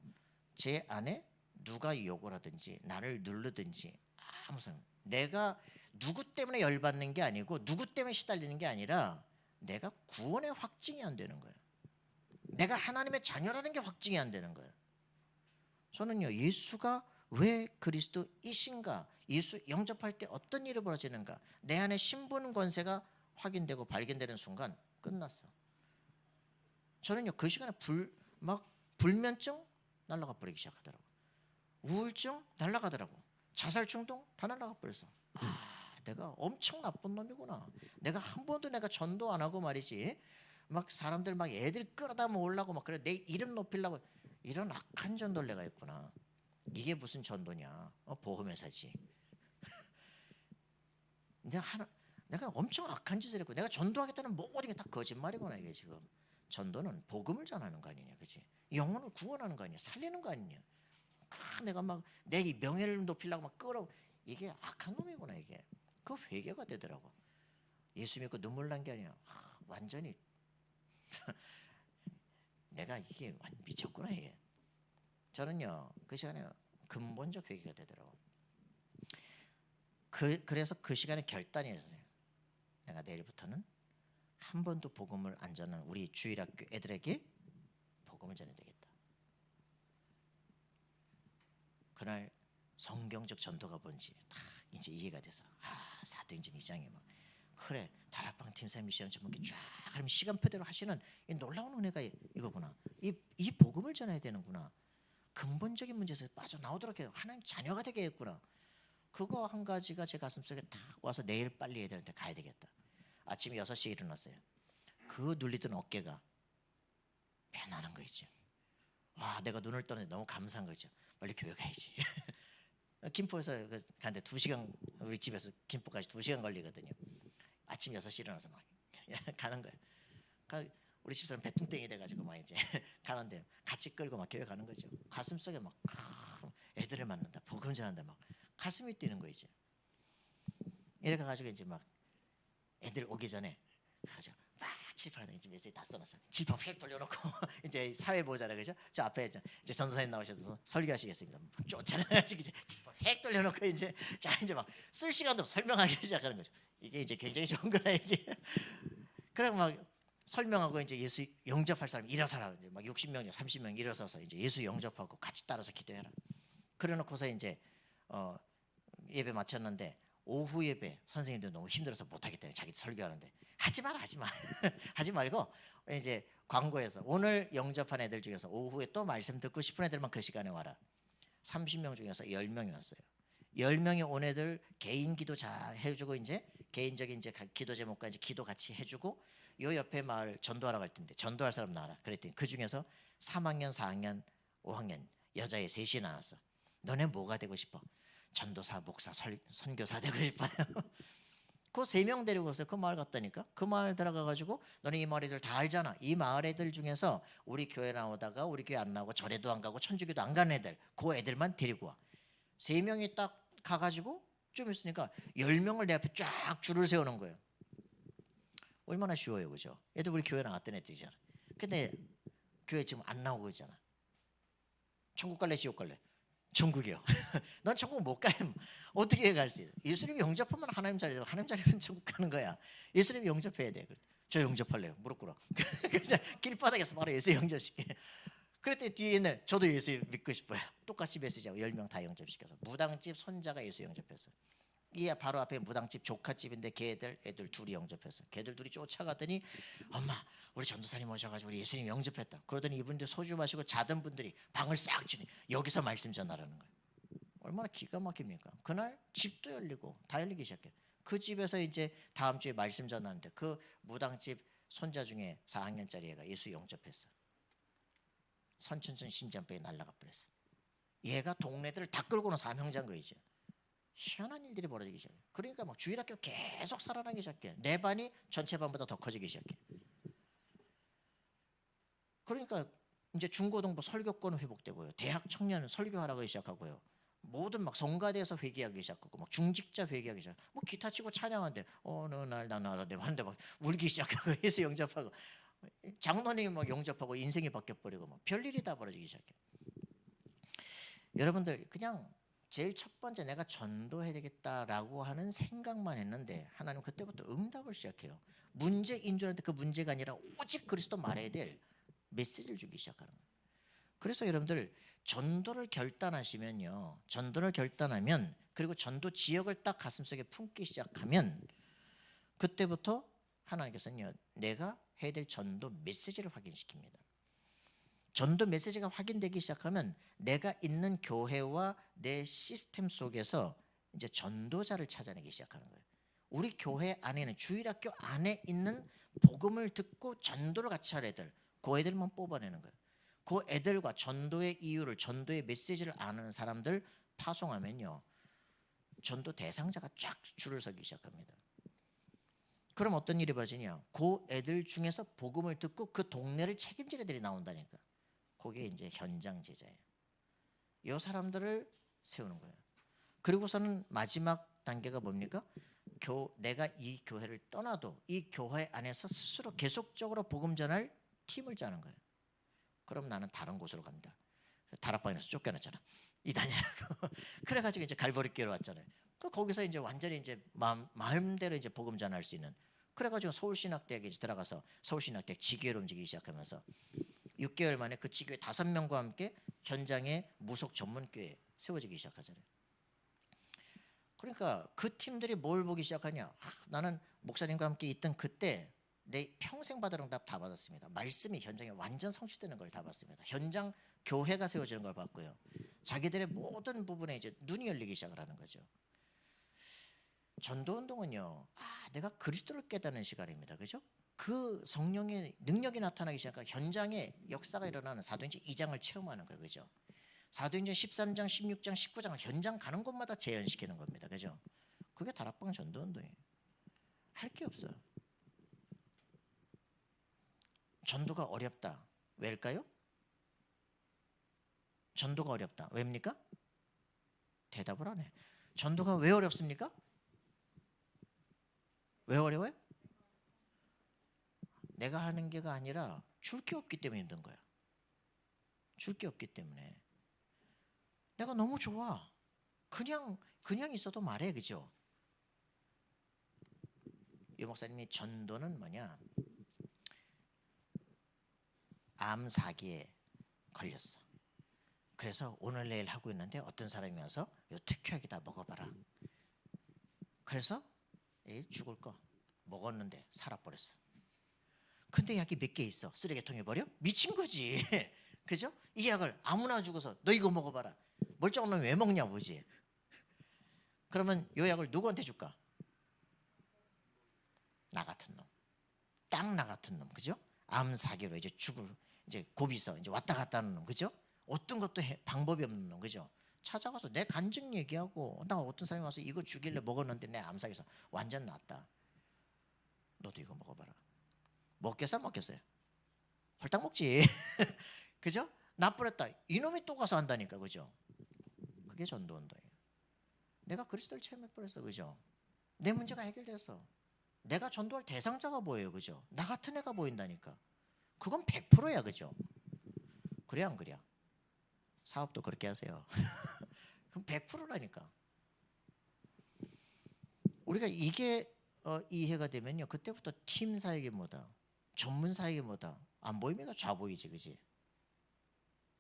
제 안에 누가 욕을 하든지 나를 누르든지 아무 상관, 내가 누구 때문에 열받는 게 아니고 누구 때문에 시달리는 게 아니라 내가 구원의 확증이 안 되는 거예요. 내가 하나님의 자녀라는 게 확증이 안 되는 거예요. 저는요, 예수가 왜 그리스도이신가, 예수 영접할 때 어떤 일이 벌어지는가, 내 안에 신분 권세가 확인되고 발견되는 순간 끝났어. 저는요, 그 시간에 불면증 날아가 버리기 시작하더라고. 우울증 날아가더라고. 자살 충동 다 날아가 버렸어. 내가 엄청 나쁜 놈이구나. 내가 한 번도 내가 전도 안 하고 말이지, 막 사람들 막 애들 끌어다 모으려고 막 그래, 내 이름 높이려고 이런 악한 전도를 내가 했구나. 이게 무슨 전도냐? 보험회사지. 내가 엄청 악한 짓을 했고, 내가 전도하겠다는 모든 게 다 거짓말이구나. 이게 지금 전도는 복음을 전하는 거 아니냐, 그렇지? 영혼을 구원하는 거 아니냐, 살리는 거 아니냐. 내가 막 내 명예를 높이려고 막 이게 악한 놈이구나. 이게 그 회개가 되더라고. 예수 믿고 눈물 난 게 아니야. 완전히 내가 이게 미쳤구나 이게. 저는요, 그 시간에 근본적 회개가 되더라고. 그래서 그 시간에 결단이 했어요. 내가 내일부터는 한 번도 복음을 안 전하는 우리 주일학교 애들에게 복음을 전해야 되겠다. 그날 성경적 전도가 뭔지 딱 이제 이해가 돼서, 사도행전 2장에 막 그래, 다락방 팀사님 시험 전문기 쫙 하면 시간표대로 하시는 이 놀라운 은혜가 이거구나. 이 복음을 전해야 되는구나. 근본적인 문제에서 빠져나오도록 해요. 하나님 자녀가 되게 했구나. 그거 한 가지가 제 가슴속에 딱 와서 내일 빨리 애들한테 가야 되겠다. 아침 6시에 일어났어요. 그 눌리던 어깨가 편안한 거 있죠. 내가 눈을 떠는데 너무 감사한 거죠. 빨리 교회 가야지. 김포에서 가는데 2시간, 우리 집에서 김포까지 2시간 걸리거든요. 아침 6시 일어나서 막 가는 거예요. 우리 집사람 배뚱땡이 돼가지고 막 이제 가는데 같이 끌고 막 교회 가는 거죠. 가슴속에 막 애들을 만난다, 복음 전한다, 막 가슴이 뛰는 거 이제. 이렇게 가지고 이제 막 애들 오기 전에 가지고 막 칠판에 이제 메시지 다 써놨어. 칠판 휙 돌려놓고 이제 사회 보잖아요, 그죠? 저 앞에 이제 전도사님 나오셔서 설교하시겠습니다. 쫓아나가지고 이제 칠판 휙 돌려놓고 이제 막 쓸 시간도 설명하기 시작하는 거죠. 이게 이제 굉장히 좋은 거라 이게. 그래 막 설명하고 이제 예수 영접할 사람 일어서라. 이제 막 60명, 30명 일어서서 이제 예수 영접하고 같이 따라서 기도해라. 그래놓고서 이제 예배 마쳤는데 오후 예배 선생님도 너무 힘들어서 못하겠다니 자기 설교하는데 하지 마라, 하지 마. 하지 말고 이제 광고에서 오늘 영접한 애들 중에서 오후에 또 말씀 듣고 싶은 애들만 그 시간에 와라. 30명 중에서 10명이 왔어요. 10명이 온 애들 개인 기도 잘 해주고 이제 개인적인 이제 기도 제목과 이제 기도 같이 해주고, 요 옆에 마을 전도하러 갈 텐데 전도할 사람 나와라. 그랬더니 그 중에서 3학년, 4학년, 5학년 여자애 셋이 나왔어. 너네 뭐가 되고 싶어? 전도사, 목사, 선교사 되고 싶어요. 그 3명 데리고서 그 마을 갔다니까. 그 마을 들어가가지고 너네 이 마을 애들 다 알잖아. 이 마을 애들 중에서 우리 교회 나오다가 우리 교회 안 나오고 절에도 안 가고 천주교도 안 가는 애들, 그 애들만 데리고 와. 3명이 딱 가가지고 좀 있으니까 10명을 내 앞에 쫙 줄을 세우는 거예요. 얼마나 쉬워요, 그죠? 애들 우리 교회 나왔던 애들이잖아. 근데 교회 지금 안 나오고 있잖아. 천국 갈래, 지옥 갈래? 천국이요. 넌 천국 못 가요. 어떻게 갈 수 있어? 예수님 영접하면 하나님 자리죠. 하나님 자리면 천국 가는 거야. 예수님 영접해야 돼. 저 영접할래요. 무릎 꿇어. 그래서 길바닥에서 바로 예수 영접시켜. 그랬더니 뒤에 있는 저도 예수 믿고 싶어요. 똑같이 메시지하고 10명 다 영접시켜서 무당집 손자가 예수 영접했어. 이 바로 앞에 무당집 조카집인데 애들 둘이 영접했어. 걔들 둘이 쫓아가더니 엄마 우리 전도사님 오셔가지고 우리 예수님 영접했다. 그러더니 이분들 소주 마시고 자던 분들이 방을 싹 주니 여기서 말씀 전하라는 거예요. 얼마나 기가 막힙니까? 그날 집도 열리고 다 열리기 시작해. 그 집에서 이제 다음 주에 말씀 전하는데 그 무당집 손자 중에 4학년짜리 애가 예수 영접했어. 선천성 심장병이 날아가 버렸어. 얘가 동네들을 다 끌고는 삼형제인 거이죠. 희한한 일들이 벌어지기 시작해. 그러니까 막 주일학교 계속 살아나기 시작해. 내 반이 전체 반보다 더 커지기 시작해. 그러니까 이제 중고등부 설교권 회복되고요. 대학 청년 설교하라고 시작하고요. 모든 막 성가대에서 회개하기 시작하고 막 중직자 회개하기 시작. 뭐 기타 치고 찬양하는데 어느 날 나나라대 하는데 막 울기 시작하고 예수 영접하고 장로님이 막 영접하고 인생이 바뀌어 버리고 막 별일이 다 벌어지기 시작해. 여러분들 그냥 제일 첫 번째 내가 전도해야 되겠다라고 하는 생각만 했는데 하나님 그때부터 응답을 시작해요. 문제인 줄 알았는데 그 문제가 아니라 오직 그리스도 말해야 될 메시지를 주기 시작하는 거예요. 그래서 여러분들 전도를 결단하시면요, 전도를 결단하면 그리고 전도 지역을 딱 가슴속에 품기 시작하면 그때부터 하나님께서는요, 내가 해야 될 전도 메시지를 확인시킵니다. 전도 메시지가 확인되기 시작하면 내가 있는 교회와 내 시스템 속에서 이제 전도자를 찾아내기 시작하는 거예요. 우리 교회 안에는 주일학교 안에 있는 복음을 듣고 전도를 같이 할 애들, 그 애들만 뽑아내는 거예요. 그 애들과 전도의 이유를, 전도의 메시지를 아는 사람들 파송하면요, 전도 대상자가 쫙 줄을 서기 시작합니다. 그럼 어떤 일이 벌어지냐? 그 애들 중에서 복음을 듣고 그 동네를 책임질 애들이 나온다니까. 그게 이제 현장 제자예요. 이 사람들을 세우는 거예요. 그리고서는 마지막 단계가 뭡니까? 내가 이 교회를 떠나도 이 교회 안에서 스스로 계속적으로 복음 전할 팀을 짜는 거예요. 그럼 나는 다른 곳으로 갑니다. 다락방에서 쫓겨났잖아. 이단이라고. 그래가지고 이제 갈보리교로 왔잖아요. 거기서 이제 완전히 이제 마음대로 이제 복음 전할 수 있는. 그래가지고 서울신학대학에 이제 들어가서 서울신학대학 지교회로 움직이기 시작하면서 6개월 만에 그 지교회 5명과 함께 현장에 무속 전문교회 세워지기 시작하잖아요. 그러니까 그 팀들이 뭘 보기 시작하냐? 나는 목사님과 함께 있던 그때 내 평생 받을 응답 다 받았습니다. 말씀이 현장에 완전 성취되는 걸 다 봤습니다. 현장 교회가 세워지는 걸 봤고요. 자기들의 모든 부분에 이제 눈이 열리기 시작을 하는 거죠. 전도운동은요, 내가 그리스도를 깨닫는 시간입니다. 그죠? 그 성령의 능력이 나타나기 시작하고 현장에 역사가 일어나는 사도행전 2장을 체험하는 거예요. 그죠? 사도행전 13장, 16장, 19장을 현장 가는 곳마다 재현시키는 겁니다. 그죠? 그게 다락방 전도운동이에요. 할 게 없어요. 전도가 어렵다. 왜일까요? 전도가 어렵다. 왜입니까? 대답을 안 해. 전도가 왜 어렵습니까? 왜 어려워요? 내가 하는 게가 아니라 줄 게 없기 때문에 힘든 거야. 줄 게 없기 때문에. 내가 너무 좋아. 그냥 있어도 말해. 그죠? 유 목사님이 전도는 뭐냐? 암 사기에 걸렸어. 그래서 오늘 내일 하고 있는데 어떤 사람이 와서 요 특효약이 다 먹어봐라. 그래서 죽을 거 먹었는데 살아버렸어. 근데 약이 몇 개 있어. 쓰레기통에 버려? 미친 거지. 그죠? 이 약을 아무나 주고서 너 이거 먹어봐라. 멀쩡한 놈 왜 먹냐고. 그지? 그러면 요 약을 누구한테 줄까? 나 같은 놈. 딱 나 같은 놈. 그죠? 암 사기로 이제 죽을 이제 고비서 이제 왔다 갔다 하는 놈. 그죠? 어떤 것도 방법이 없는 놈. 그죠? 찾아가서 내 간증 얘기하고 나 어떤 사람이 와서 이거 주길래 먹었는데 내 암사기에서 완전 낫다. 너도 이거 먹어봐라. 먹겠어요? 먹겠어요? 홀딱 먹지. 그죠? 나쁘랬다. 이놈이 또 가서 한다니까. 그죠? 그게 전도운동이에요. 내가 그리스도를 체험해버렸어. 그죠? 내 문제가 해결됐어. 내가 전도할 대상자가 보여요. 그죠? 나 같은 애가 보인다니까. 그건 100%야. 그죠? 그래 안 그래? 사업도 그렇게 하세요. 그럼 100%라니까. 우리가 이게 이해가 되면요, 그때부터 팀 사역이 뭐다, 전문 사역이 뭐다 안 보입니까? 좌보이지. 그지?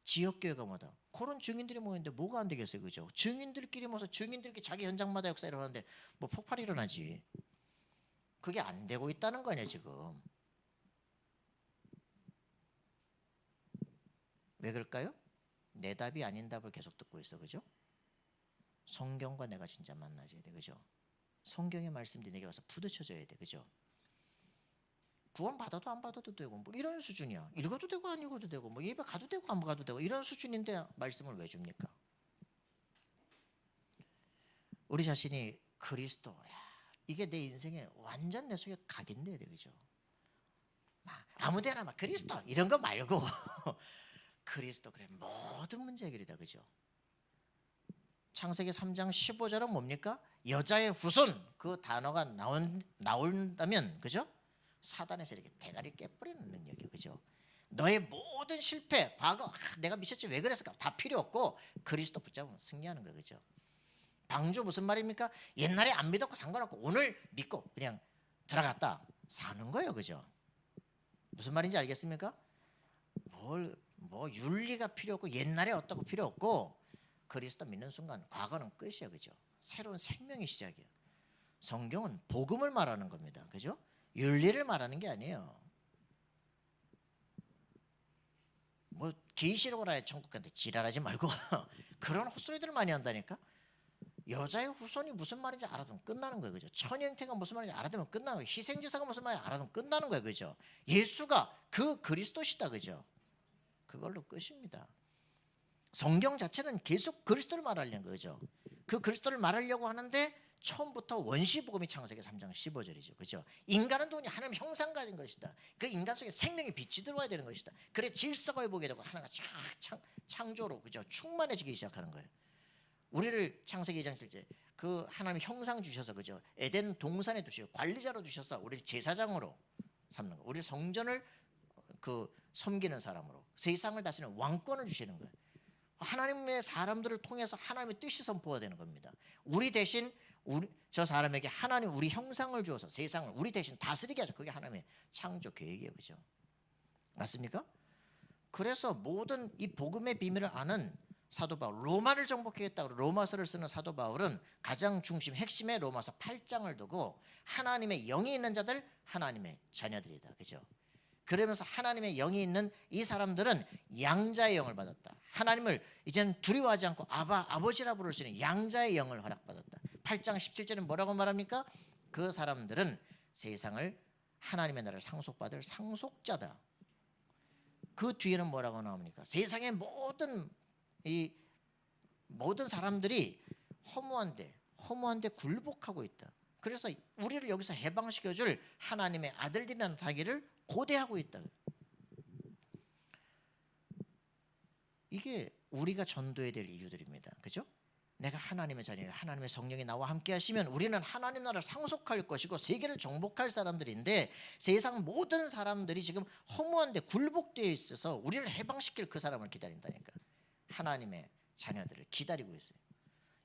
지역교회가 뭐다, 그런 증인들이 모이는데 뭐가 안 되겠어요. 그죠? 증인들끼리 모여서 증인들끼리 자기 현장마다 역사 일어나는데 뭐 폭발이 일어나지. 그게 안 되고 있다는 거 아니야 지금. 왜 그럴까요? 내 답이 아닌 답을 계속 듣고 있어. 그죠? 성경과 내가 진짜 만나줘야 돼. 그죠? 성경의 말씀들이 내게 와서 부딪혀줘야 돼. 그죠? 구원 받아도 안 받아도 되고 뭐 이런 수준이야. 읽어도 되고 안 읽어도 되고 뭐 예배 가도 되고 안 가도 되고 이런 수준인데 말씀을 왜 줍니까? 우리 자신이 그리스도, 이게 내 인생에 완전 내 속에 각인돼야 돼, 그죠? 아무데나 막 그리스도 이런 거 말고 그리스도, 그래 모든 문제 해결이다, 그죠? 창세기 3장 15절은 뭡니까? 여자의 후손, 그 단어가 나온다면, 그죠? 사단에서 이렇게 대가리 깨버리는 능력이에요, 그죠? 너의 모든 실패, 과거, 내가 미쳤지 왜 그랬을까, 다 필요 없고 그리스도 붙잡으면 승리하는 거예요, 그죠? 방주 무슨 말입니까? 옛날에 안 믿었고 상관없고 오늘 믿고 그냥 들어갔다 사는 거예요, 그죠? 무슨 말인지 알겠습니까? 뭐 윤리가 필요 없고 옛날에 어떻고 필요 없고 그리스도 믿는 순간 과거는 끝이에요, 그죠? 새로운 생명의 시작이에요. 성경은 복음을 말하는 겁니다, 그죠? 윤리를 말하는 게 아니에요. 뭐 계시록으로 천국 간데 지랄하지 말고 그런 헛소리들을 많이 한다니까. 여자의 후손이 무슨 말인지 알아두면 끝나는 거예요, 그죠? 천형태가 무슨 말인지 알아두면 끝나는 거예요. 희생제사가 무슨 말인지 알아두면 끝나는 거예요, 그죠? 예수가 그 그리스도시다, 그죠? 그걸로 끝입니다. 성경 자체는 계속 그리스도를 말하려는 거죠. 그 그리스도를 말하려고 하는데 처음부터 원시복음이 창세기 3장 15절이죠, 그죠? 인간은 누구냐? 하나님 형상 가진 것이다. 그 인간 속에 생명의 빛이 들어와야 되는 것이다. 그래 질서가 보게 되고 하나가 쫙 창조로, 그죠? 충만해지기 시작하는 거예요. 우리를 창세기 2장 7절 그 하나님 형상 주셔서, 그죠? 에덴 동산에 두시고 관리자로 주셔서 우리를 제사장으로 삼는 거, 우리 성전을 그 섬기는 사람으로, 세상을 다스리는 왕권을 주시는 거예요. 하나님의 사람들을 통해서 하나님의 뜻이 선포가 되는 겁니다. 우리 대신 저 사람에게 하나님 우리 형상을 주어서 세상을 우리 대신 다스리게 하죠. 그게 하나님의 창조 계획이에요, 그죠? 맞습니까? 그래서 모든 이 복음의 비밀을 아는 사도 바울, 로마를 정복하겠다고 로마서를 쓰는 사도 바울은 가장 중심 핵심의 로마서 8장을 두고 하나님의 영이 있는 자들 하나님의 자녀들이다, 그죠? 그러면서 하나님의 영이 있는 이 사람들은 양자의 영을 받았다. 하나님을 이제는 두려워하지 않고 아버지라 부를 수 있는 양자의 영을 허락받았다. 8장 17절은 뭐라고 말합니까? 그 사람들은 세상을 하나님의 나라를 상속받을 상속자다. 그 뒤에는 뭐라고 나옵니까? 세상의 모든 사람들이 허무한데 굴복하고 있다. 그래서 우리를 여기서 해방시켜줄 하나님의 아들들이라는 타기를 고대하고 있다. 이게 우리가 전도해야 될 이유들입니다, 그죠? 내가 하나님의 자녀예요. 하나님의 성령이 나와 함께 하시면 우리는 하나님 나라를 상속할 것이고 세계를 정복할 사람들인데, 세상 모든 사람들이 지금 허무한데 굴복되어 있어서 우리를 해방시킬 그 사람을 기다린다니까. 하나님의 자녀들을 기다리고 있어요.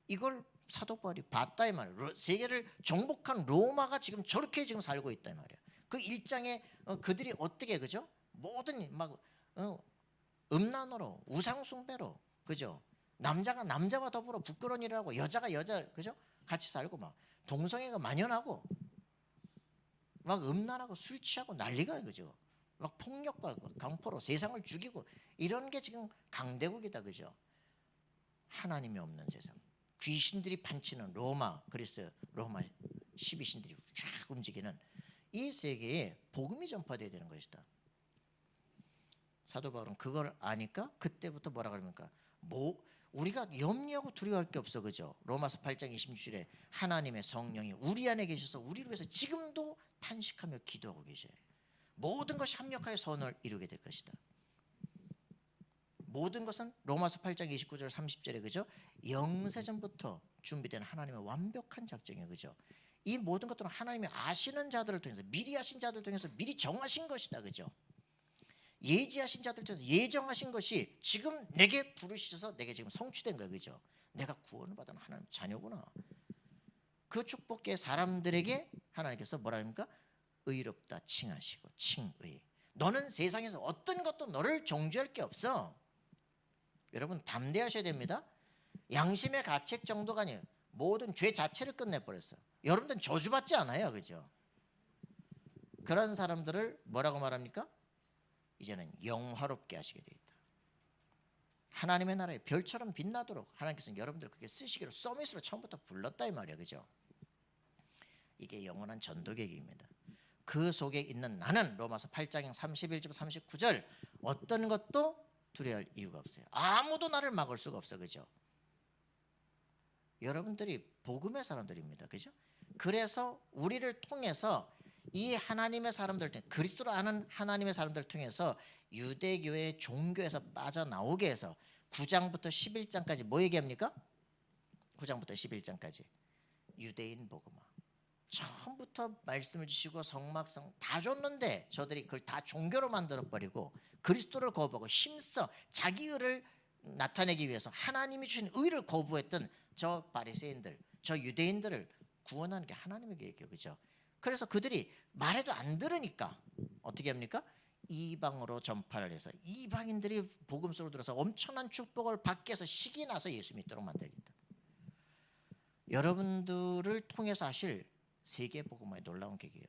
이걸 사도 바울이 봤다 이 말이에요. 세계를 정복한 로마가 지금 저렇게 지금 살고 있다 이 말이에요. 그 일장에 그들이 어떻게, 그죠? 모든 막 음란으로, 우상숭배로, 그죠? 남자가 남자와 더불어 부끄러운 일을 하고 여자가 여자, 그죠? 같이 살고 막 동성애가 만연하고 막 음란하고 술 취하고 난리가, 그죠? 막 폭력과 강포로 세상을 죽이고 이런 게 지금 강대국이다, 그죠? 하나님이 없는 세상, 귀신들이 판치는 로마, 그리스 로마 12신들이 쫙 움직이는 이 세계에 복음이 전파되어야 되는 것이다. 사도 바울은 그걸 아니까 그때부터 뭐라 그럽니까? 우리가 염려하고 두려워할 게 없어, 그죠? 로마서 8장 26절에 하나님의 성령이 우리 안에 계셔서 우리를 위해서 지금도 탄식하며 기도하고 계셔요. 모든 것이 합력하여 선을 이루게 될 것이다. 모든 것은 로마서 8장 29절 30절에, 그죠? 영세전부터 준비된 하나님의 완벽한 작정이에요, 그죠? 이 모든 것들은 하나님이 아시는 자들을 통해서, 미리 아신 자들을 통해서 미리 정하신 것이다, 그죠? 예지하신 자들을 통해서 예정하신 것이 지금 내게 부르셔서 내게 지금 성취된 거예요, 그죠? 내가 구원을 받은 하나님 자녀구나. 그 축복의 사람들에게 하나님께서 뭐라 합니까? 의롭다 칭하시고 칭의. 너는 세상에서 어떤 것도 너를 정죄할 게 없어. 여러분 담대하셔야 됩니다. 양심의 가책 정도가 아니에요. 모든 죄 자체를 끝내버렸어. 여러분들은 저주받지 않아요, 그죠? 그런 사람들을 뭐라고 말합니까? 이제는 영화롭게 하시게 되어 있다. 하나님의 나라에 별처럼 빛나도록 하나님께서는 여러분들을 그렇게 쓰시기로 서밋으로 처음부터 불렀다 이 말이야, 그죠? 이게 영원한 전도 계획입니다. 그 속에 있는 나는 로마서 8장 31절 39절 어떤 것도 두려워할 이유가 없어요. 아무도 나를 막을 수가 없어, 그죠? 여러분들이 복음의 사람들입니다. 그죠? 그래서 우리를 통해서 이 하나님의 사람들, 그리스도를 아는 하나님의 사람들을 통해서 유대교의 종교에서 빠져나오게 해서 9장부터 11장까지 뭐 얘기합니까? 9장부터 11장까지 유대인 복음화. 처음부터 말씀을 주시고 성막성 다 줬는데 저들이 그걸 다 종교로 만들어버리고 그리스도를 거부하고 힘써 자기 의를 나타내기 위해서 하나님이 주신 의를 거부했던 저 바리새인들, 저 유대인들을 구원하는 게 하나님의 계획이에요. 그죠? 그래서 그들이 말해도 안 들으니까 어떻게 합니까? 이방으로 전파를 해서 이방인들이 복음 속으로 들어서 엄청난 축복을 받게 해서 식이 나서 예수 믿도록 만들겠다. 여러분들을 통해서 하실 세계 복음화의 놀라운 계기예요.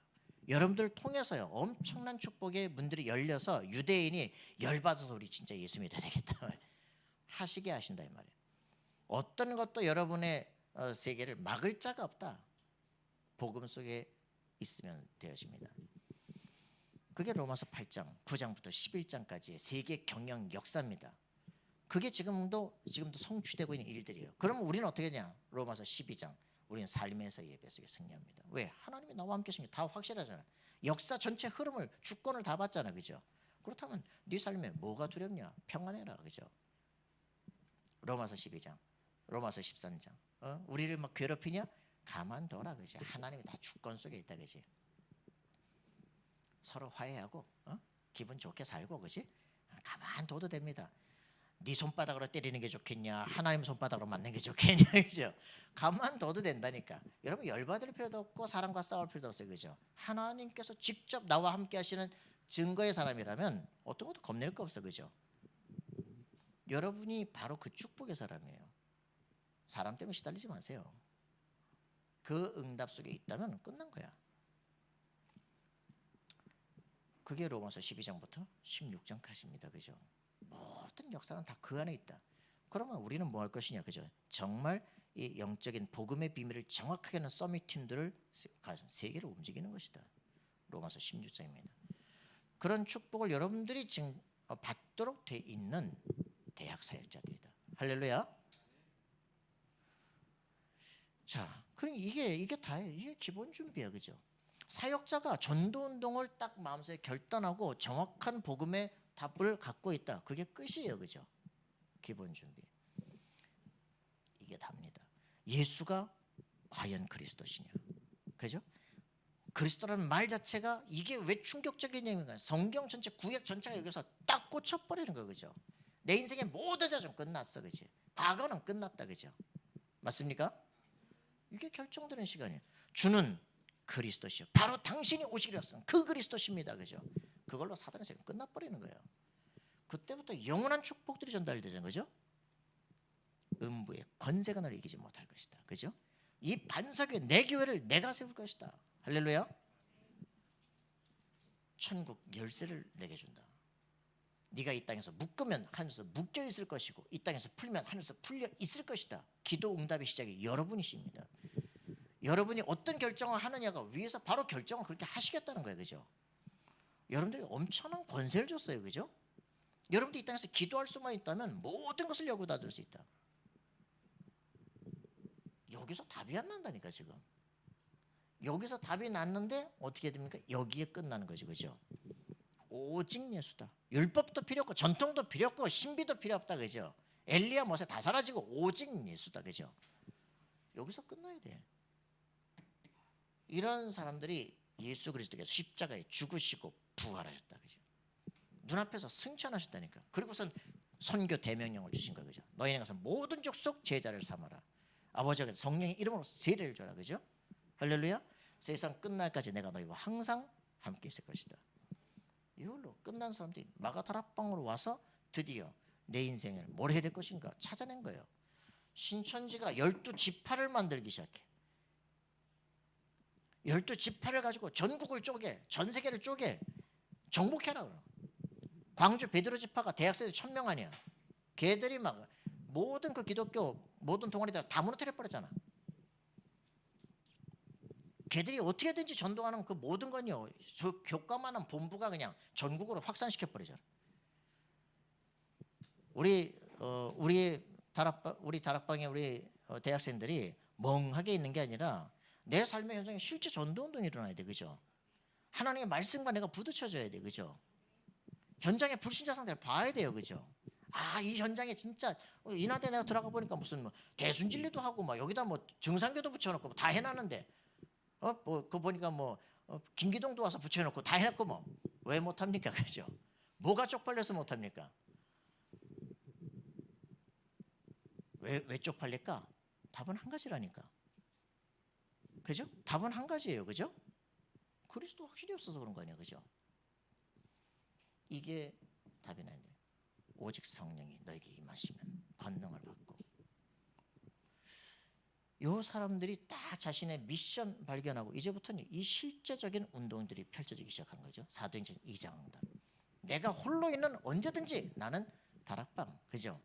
여러분들 통해서요 엄청난 축복의 문들이 열려서 유대인이 열받아서 우리 진짜 예수 믿어야 되겠다 하시게 하신다 이 말이에요. 어떤 것도 여러분의 세계를 막을 자가 없다. 복음 속에 있으면 되어집니다. 그게 로마서 8장 9장부터 11장까지의 세계 경영 역사입니다. 그게 지금도 성취되고 있는 일들이에요. 그러면 우리는 어떻게 하냐? 로마서 12장 우리는 삶에서 예배 속에 승리합니다. 왜? 하나님이 나와 함께 계시니까 다 확실하잖아. 역사 전체 흐름을 주권을 다 받잖아. 그죠? 그렇다면 네 삶에 뭐가 두렵냐? 평안해라. 그죠? 로마서 12장 로마서 13장 우리를 막 괴롭히냐? 가만둬라. 그지? 하나님이 다 주권 속에 있다. 그지? 서로 화해하고 기분 좋게 살고 그지? 가만둬도 됩니다. 네 손바닥으로 때리는 게 좋겠냐? 하나님 손바닥으로 맞는 게 좋겠냐? 그죠? 가만둬도 된다니까. 여러분 열받을 필요도 없고 사람과 싸울 필요도 없어요. 그죠? 하나님께서 직접 나와 함께 하시는 증거의 사람이라면 어떤 것도 겁낼 거 없어. 그죠? 여러분이 바로 그 축복의 사람이에요. 사람 때문에 시달리지 마세요. 그 응답 속에 있다면 끝난 거야. 그게 로마서 12장부터 16장까지입니다. 그죠? 모든 역사는 다 그 안에 있다. 그러면 우리는 뭐 할 것이냐? 그죠? 정말 이 영적인 복음의 비밀을 정확하게 하는 서밋 팀들을 세계를 움직이는 것이다. 로마서 16장입니다. 그런 축복을 여러분들이 지금 받도록 돼 있는 대학 사역자들이다. 할렐루야. 자, 그럼 이게 다예요. 이게 기본 준비야. 그죠? 사역자가 전도 운동을 딱 마음속에 결단하고 정확한 복음의 답을 갖고 있다. 그게 끝이에요. 그죠? 기본 준비. 이게 답니다. 예수가 과연 그리스도시냐? 그죠? 그리스도라는 말 자체가 이게 왜 충격적이냐면 성경 전체 구약 전체가 여기서 딱 꽂혀버리는 거예요. 그죠? 내 인생의 모든 자좀 끝났어. 그지? 과거는 끝났다. 그죠? 맞습니까? 이게 결정되는 시간이에요. 주는 그리스도시요. 바로 당신이 오시기로 했어. 그 그리스도십니다. 그죠? 그걸로 사단의 세계가 끝나버리는 거예요. 그때부터 영원한 축복들이 전달되잖아요. 그죠? 음부의 권세가 너를 이기지 못할 것이다. 그죠? 이 반석 위에 내 교회를 내가 세울 것이다. 할렐루야. 천국 열쇠를 내게 준다. 네가 이 땅에서 묶으면 하늘에서 묶여 있을 것이고 이 땅에서 풀면 하늘에서 풀려 있을 것이다. 기도 응답의 시작이 여러분이십니다. 여러분이 어떤 결정을 하느냐가 위에서 바로 결정을 그렇게 하시겠다는 거예요. 그죠? 여러분들이 엄청난 권세를 줬어요. 그죠? 여러분들이 이 땅에서 기도할 수만 있다면 모든 것을 여기다 둘 수 있다. 여기서 답이 안 난다니까 지금. 여기서 답이 났는데 어떻게 됩니까? 여기에 끝나는 거죠. 그죠? 오직 예수다. 율법도 필요 없고 전통도 필요 없고 신비도 필요 없다. 그죠? 엘리야 모세 다 사라지고 오직 예수다. 그죠? 여기서 끝나야 돼. 이런 사람들이 예수 그리스도께서 십자가에 죽으시고 부활하셨다. 그죠? 눈앞에서 승천하셨다니까. 그리고선 선교 대명령을 주신 거예요. 그죠? 너희는 가서 모든 족속 제자를 삼아라. 아버지가 성령의 이름으로 세례를 줘라. 그죠? 할렐루야. 세상 끝날까지 내가 너희와 항상 함께 있을 것이다. 이걸로 끝난 사람들이 마가다락방으로 와서 드디어 내 인생을 뭘 해야 될 것인가 찾아낸 거예요. 신천지가 12지파를 만들기 시작해. 12지파를 가지고 전국을 쪼개, 전 세계를 쪼개 정복해라. 광주 베드로 지파가 대학생들 1000명 아니야. 걔들이 막 모든 그 기독교 모든 동아리들 다 무너뜨려 버렸잖아. 걔들이 어떻게든지 전도하는 그 모든 건요, 저 교과만한 본부가 그냥 전국으로 확산시켜 버리잖아. 우리 우리 다락방에 우리 대학생들이 멍하게 있는 게 아니라 내 삶의 현장에 실제 전도운동이 일어나야 돼, 그죠? 하나님의 말씀과 내가 부딪혀져야 돼, 그죠? 현장의 불신자 상태를 봐야 돼요, 그죠? 아, 이 현장에 진짜 인하대 내가 들어가 보니까 무슨 뭐 대순진리도 하고 막 여기다 뭐 정상교도 붙여놓고 다 해놨는데 뭐 그 보니까 뭐 김기동도 와서 붙여놓고 다 해놨고 뭐 왜 못합니까, 그죠? 뭐가 쪽팔려서 못합니까? 왜 쪽팔릴까? 답은 한 가지라니까, 그죠? 답은 한 가지예요, 그죠? 그리스도 확실히 없어서 그런 거 아니야, 그죠? 이게 답이 나야 돼. 오직 성령이 너에게 임하시면 권능을 받고. 요 사람들이 다 자신의 미션 발견하고 이제부터는 이 실제적인 운동들이 펼쳐지기 시작하는 거죠. 사도행전 2장입니다. 내가 홀로 있는 언제든지 나는 다락방, 그죠?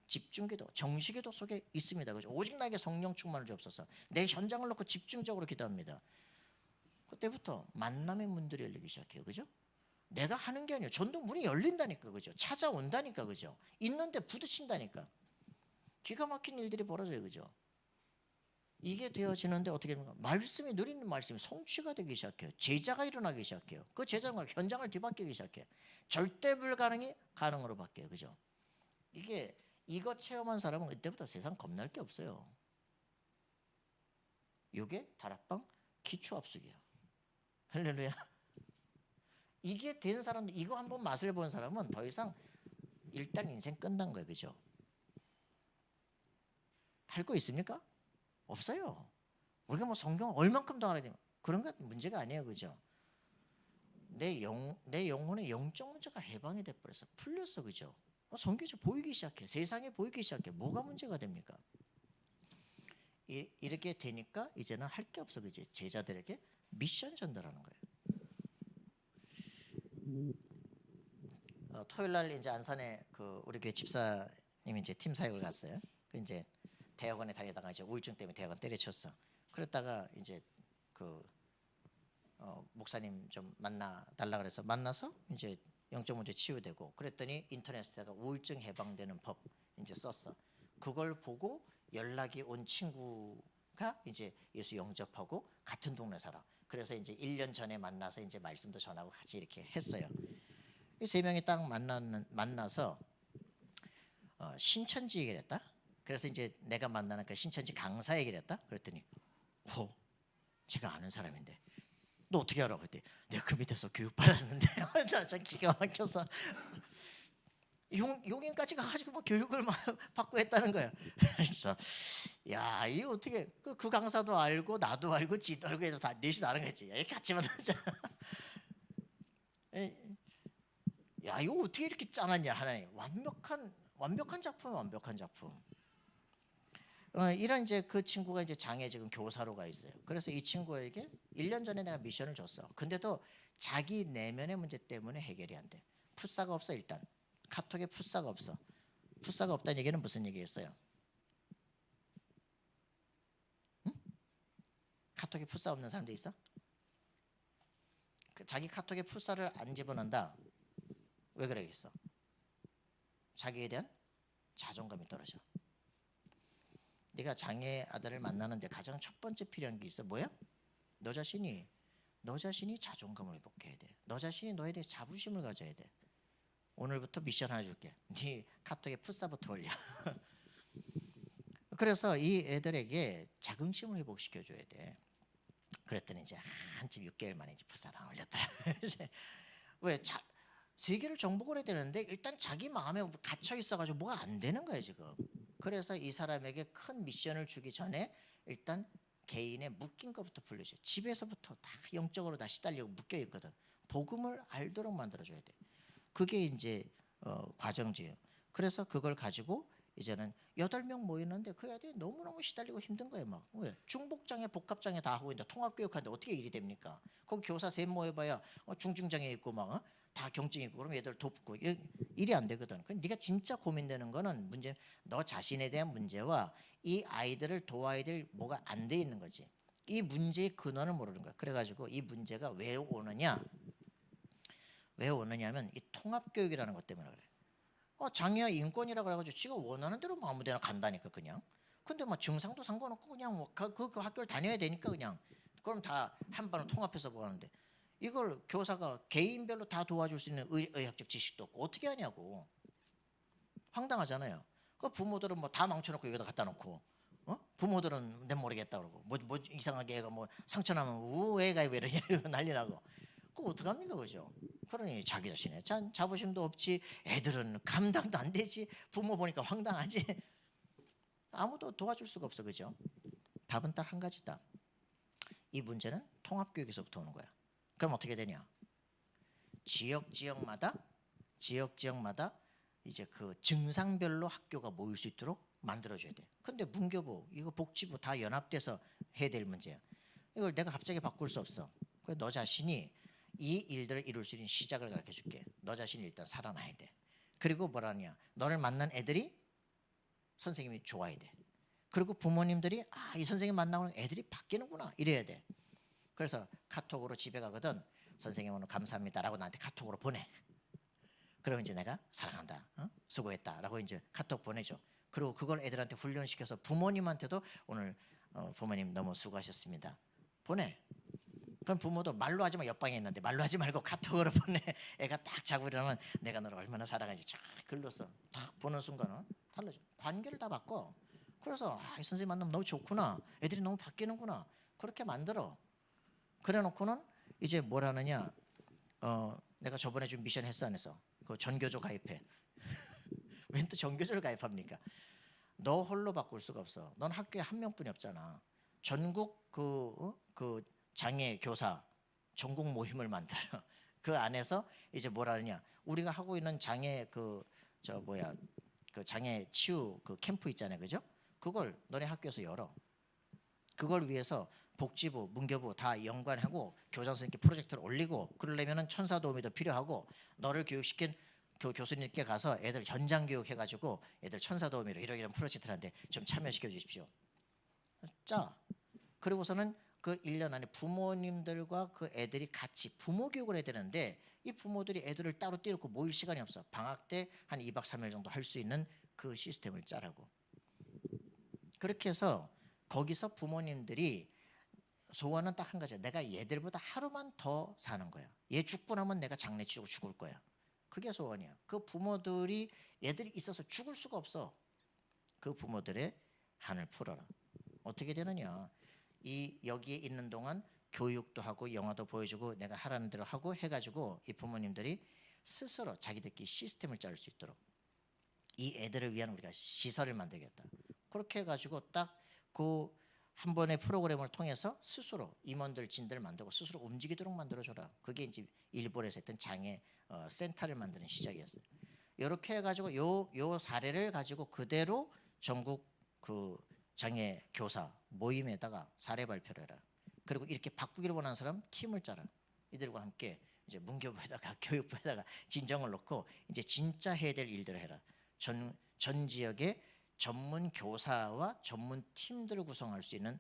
집중기도, 정식기도 속에 있습니다, 그죠? 오직 나에게 성령 충만을 주옵소서. 내 현장을 놓고 집중적으로 기도합니다. 그때부터 만남의 문들이 열리기 시작해요, 그죠? 내가 하는 게 아니에요. 전도 문이 열린다니까, 그죠? 찾아온다니까, 그죠? 있는데 부딪힌다니까. 기가 막힌 일들이 벌어져요, 그죠? 이게 되어지는데 어떻게 됩니까? 말씀이, 누리는 말씀이 성취가 되기 시작해요. 제자가 일어나기 시작해요. 그 제자가 현장을 뒤바뀌기 시작해요. 절대 불가능이 가능으로 바뀌어요, 그죠? 이거 체험한 사람은 이때부터 세상 겁날 게 없어요. 이게 다락방 기초합숙이에요. 할렐루야. 이게 된 사람, 이거 한번 맛을 본 사람은 더 이상 일단 인생 끝난 거예요, 그죠? 할 거 있습니까? 없어요. 우리가 뭐 성경 얼만큼 더 알아야 되나? 그런 건 문제가 아니에요, 그죠? 내 영혼의 영적 문제가 해방이 돼버려서 풀렸어, 그죠? 성경이 보이기 시작해. 세상에 보이기 시작해. 뭐가 문제가 됩니까? 이렇게 되니까 이제는 할 게 없어, 그지? 제자들에게 미션 전달하는 거예요. 토요일 날 이제 안산에 그 우리 교회 집사님이 이제 팀 사역을 갔어요. 그 이제 대학원에 다니다가 이제 우울증 때문에 대학원 때려쳤어. 그랬다가 이제 그 목사님 좀 만나 달라 그래서 만나서 이제 영적 문제 치유되고 그랬더니 인터넷에다가 우울증 해방되는 법 이제 썼어. 그걸 보고 연락이 온 친구가 이제 예수 영접하고 같은 동네 살아. 그래서 이제 1년 전에 만나서 이제 말씀도 전하고 같이 이렇게 했어요. 이 세 명이 딱 만나서 신천지 얘기를 했다. 그래서 이제 내가 만나는 그 신천지 강사 얘기를 했다. 그랬더니 제가 아는 사람인데 너 어떻게 알아? 그랬더니 내가 그 밑에서 교육받았는데 나 참 기가 막혀서 용인까지 가가지고 막 교육을 막 받고 했다는 거야. 그래서 야, 이거 어떻게 그 강사도 알고 나도 알고 지도 알고 해서 다 넷이 나는 거지. 야, 같이 만나자. 야, 이거 어떻게 이렇게 짜놨냐 하나님. 완벽한 작품, 완벽한 작품. 이런 이제 그 친구가 이제 장애 지금 교사로 가 있어요. 그래서 이 친구에게 1년 전에 내가 미션을 줬어. 근데도 자기 내면의 문제 때문에 해결이 안 돼. 풋사가 없어. 일단 카톡에 풋사가 없어. 풋사가 없다는 얘기는 무슨 얘기겠어요? 응? 카톡에 풋사 없는 사람도 있어? 자기 카톡에 풋사를 안 집어넣는다. 왜 그러겠어? 자기에 대한 자존감이 떨어져. 네가 장애 아들을 만나는데 가장 첫 번째 필요한 게 있어. 뭐야? 너 자신이 자존감을 회복해야 돼. 너 자신이 너에 대해 자부심을 가져야 돼. 오늘부터 미션 하나 줄게. 네 카톡에 풋사부터 올려. 그래서 이 애들에게 자긍심을 회복시켜줘야 돼. 그랬더니 이제 한참 6개월 만에 이제 풋사를 안 올렸더라. 왜? 세계를 정복을 해야 되는데 일단 자기 마음에 갇혀 있어가지고 뭐가 안 되는 거예요 지금. 그래서 이 사람에게 큰 미션을 주기 전에 일단 개인의 묶인 것부터 풀려줘요. 집에서부터 다 영적으로 다 시달리고 묶여 있거든. 복음을 알도록 만들어줘야 돼. 그게 이제 과정지예요. 그래서 그걸 가지고 이제는 8명 모이는데 그 애들이 너무너무 시달리고 힘든 거예요. 막 왜? 중복장애 복합장애 다 하고 있는데 통합교육하는데 어떻게 일이 됩니까? 거기 교사 셋 모여봐야 중증장애 있고 막 다 경증 있고 그러면 얘들 돕고 일이 안 되거든. 그럼 네가 진짜 고민되는 거는 문제, 너 자신에 대한 문제와 이 아이들을 도와야 될 뭐가 안 돼 있는 거지. 이 문제의 근원을 모르는 거야. 그래가지고 이 문제가 왜 오느냐면 이 통합교육이라는 것 때문에 그래. 장애아 인권이라 그래가지고 지가 원하는 대로 뭐 아무데나 간다니까 그냥. 근데 막 증상도 상관없고 그냥 그 학교를 다녀야 되니까 그냥. 그럼 다 한 번에 통합해서 뭐 하는데 이걸 교사가 개인별로 다 도와줄 수 있는 의학적 지식도 없고 어떻게 하냐고. 황당하잖아요. 그 부모들은 뭐 다 망쳐놓고 여기다 갖다 놓고 부모들은 내 모르겠다 그러고 뭐 이상하게 애가 뭐 상처 나면 우 애가 왜 이러냐 이러고 난리 나고. 그거 어떡합니까 그죠? 그러니 자기 자신의 자부심도 없지. 애들은 감당도 안 되지. 부모 보니까 황당하지. 아무도 도와줄 수가 없어 그죠? 답은 딱 한 가지다. 이 문제는 통합교육에서부터 오는 거야. 그럼 어떻게 되냐? 지역마다 이제 그 증상별로 학교가 모일 수 있도록 만들어줘야 돼. 근데 문교부, 이거 복지부 다 연합돼서 해야 될 문제야. 이걸 내가 갑자기 바꿀 수 없어. 그래서 너 자신이 이 일들을 이룰 수 있는 시작을 가르쳐 줄게. 너 자신이 일단 살아나야 돼. 그리고 뭐라냐? 너를 만난 애들이 선생님이 좋아야 돼. 그리고 부모님들이 이 선생님 만나고 애들이 바뀌는구나 이래야 돼. 그래서 카톡으로 집에 가거든. 선생님 오늘 감사합니다라고 나한테 카톡으로 보내. 그러면 이제 내가 사랑한다, 수고했다라고 이제 카톡 보내줘. 그리고 그걸 애들한테 훈련시켜서 부모님한테도 오늘 부모님 너무 수고하셨습니다 보내. 그럼 부모도 말로 하지 마. 옆방에 있는데 말로 하지 말고 카톡으로 보내. 애가 딱 자고 일어나면 내가 너를 얼마나 사랑하는지 쫙 글로써 딱 보는 순간은 달라져. 관계를 다 바꿔. 그래서 이 선생님 만나면 너무 좋구나. 애들이 너무 바뀌는구나. 그렇게 만들어. 그래 놓고는 이제 뭘 하느냐. 내가 저번에 준 미션 했어 안 했어? 그 전교조 가입해. 왜 또 전교조를 가입합니까? 너 홀로 바꿀 수가 없어. 넌 학교에 한 명뿐이 없잖아. 전국 그 장애 교사 전국 모임을 만들어. 그 안에서 이제 뭘 하느냐? 우리가 하고 있는 장애 그 장애 치유 그 캠프 있잖아요, 그죠? 그걸 너네 학교에서 열어. 그걸 위해서 복지부, 문교부 다 연관하고 교장 선생님께 프로젝트를 올리고 그러려면은 천사 도움이 더 필요하고 너를 교육시킨 그 교수님께 가서 애들 현장 교육해가지고 애들 천사 도우미로 이런 프로젝트를 하는데 좀 참여시켜 주십시오. 자, 그리고서는 그 1년 안에 부모님들과 그 애들이 같이 부모 교육을 해야 되는데 이 부모들이 애들을 따로 떼놓고 모일 시간이 없어. 방학 때 한 2박 3일 정도 할 수 있는 그 시스템을 짜라고. 그렇게 해서 거기서 부모님들이 소원은 딱 한 가지야. 내가 얘들보다 하루만 더 사는 거야. 얘 죽고 나면 내가 장례치르고 죽을 거야. 그게 소원이야. 그 부모들이 얘들이 있어서 죽을 수가 없어. 그 부모들의 한을 풀어라. 어떻게 되느냐? 여기에 있는 동안 교육도 하고 영화도 보여주고 내가 하라는 대로 하고 해가지고 이 부모님들이 스스로 자기들끼리 시스템을 짤 수 있도록 이 애들을 위한 우리가 시설을 만들겠다. 그렇게 해가지고 딱 그 한 번의 프로그램을 통해서 스스로 임원들 진들 만들고 스스로 움직이도록 만들어줘라. 그게 이제 일본에서 했던 장애 센터를 만드는 시작이었어요. 이렇게 해가지고 요 사례를 가지고 그대로 전국 그 장애 교사 모임에다가 사례 발표를 해라. 그리고 이렇게 바꾸기를 원하는 사람 팀을 짜라. 이들과 함께 이제 문교부에다가 교육부에다가 진정을 놓고 이제 진짜 해야 될 일들을 해라. 전 지역의 전문 교사와 전문 팀들을 구성할 수 있는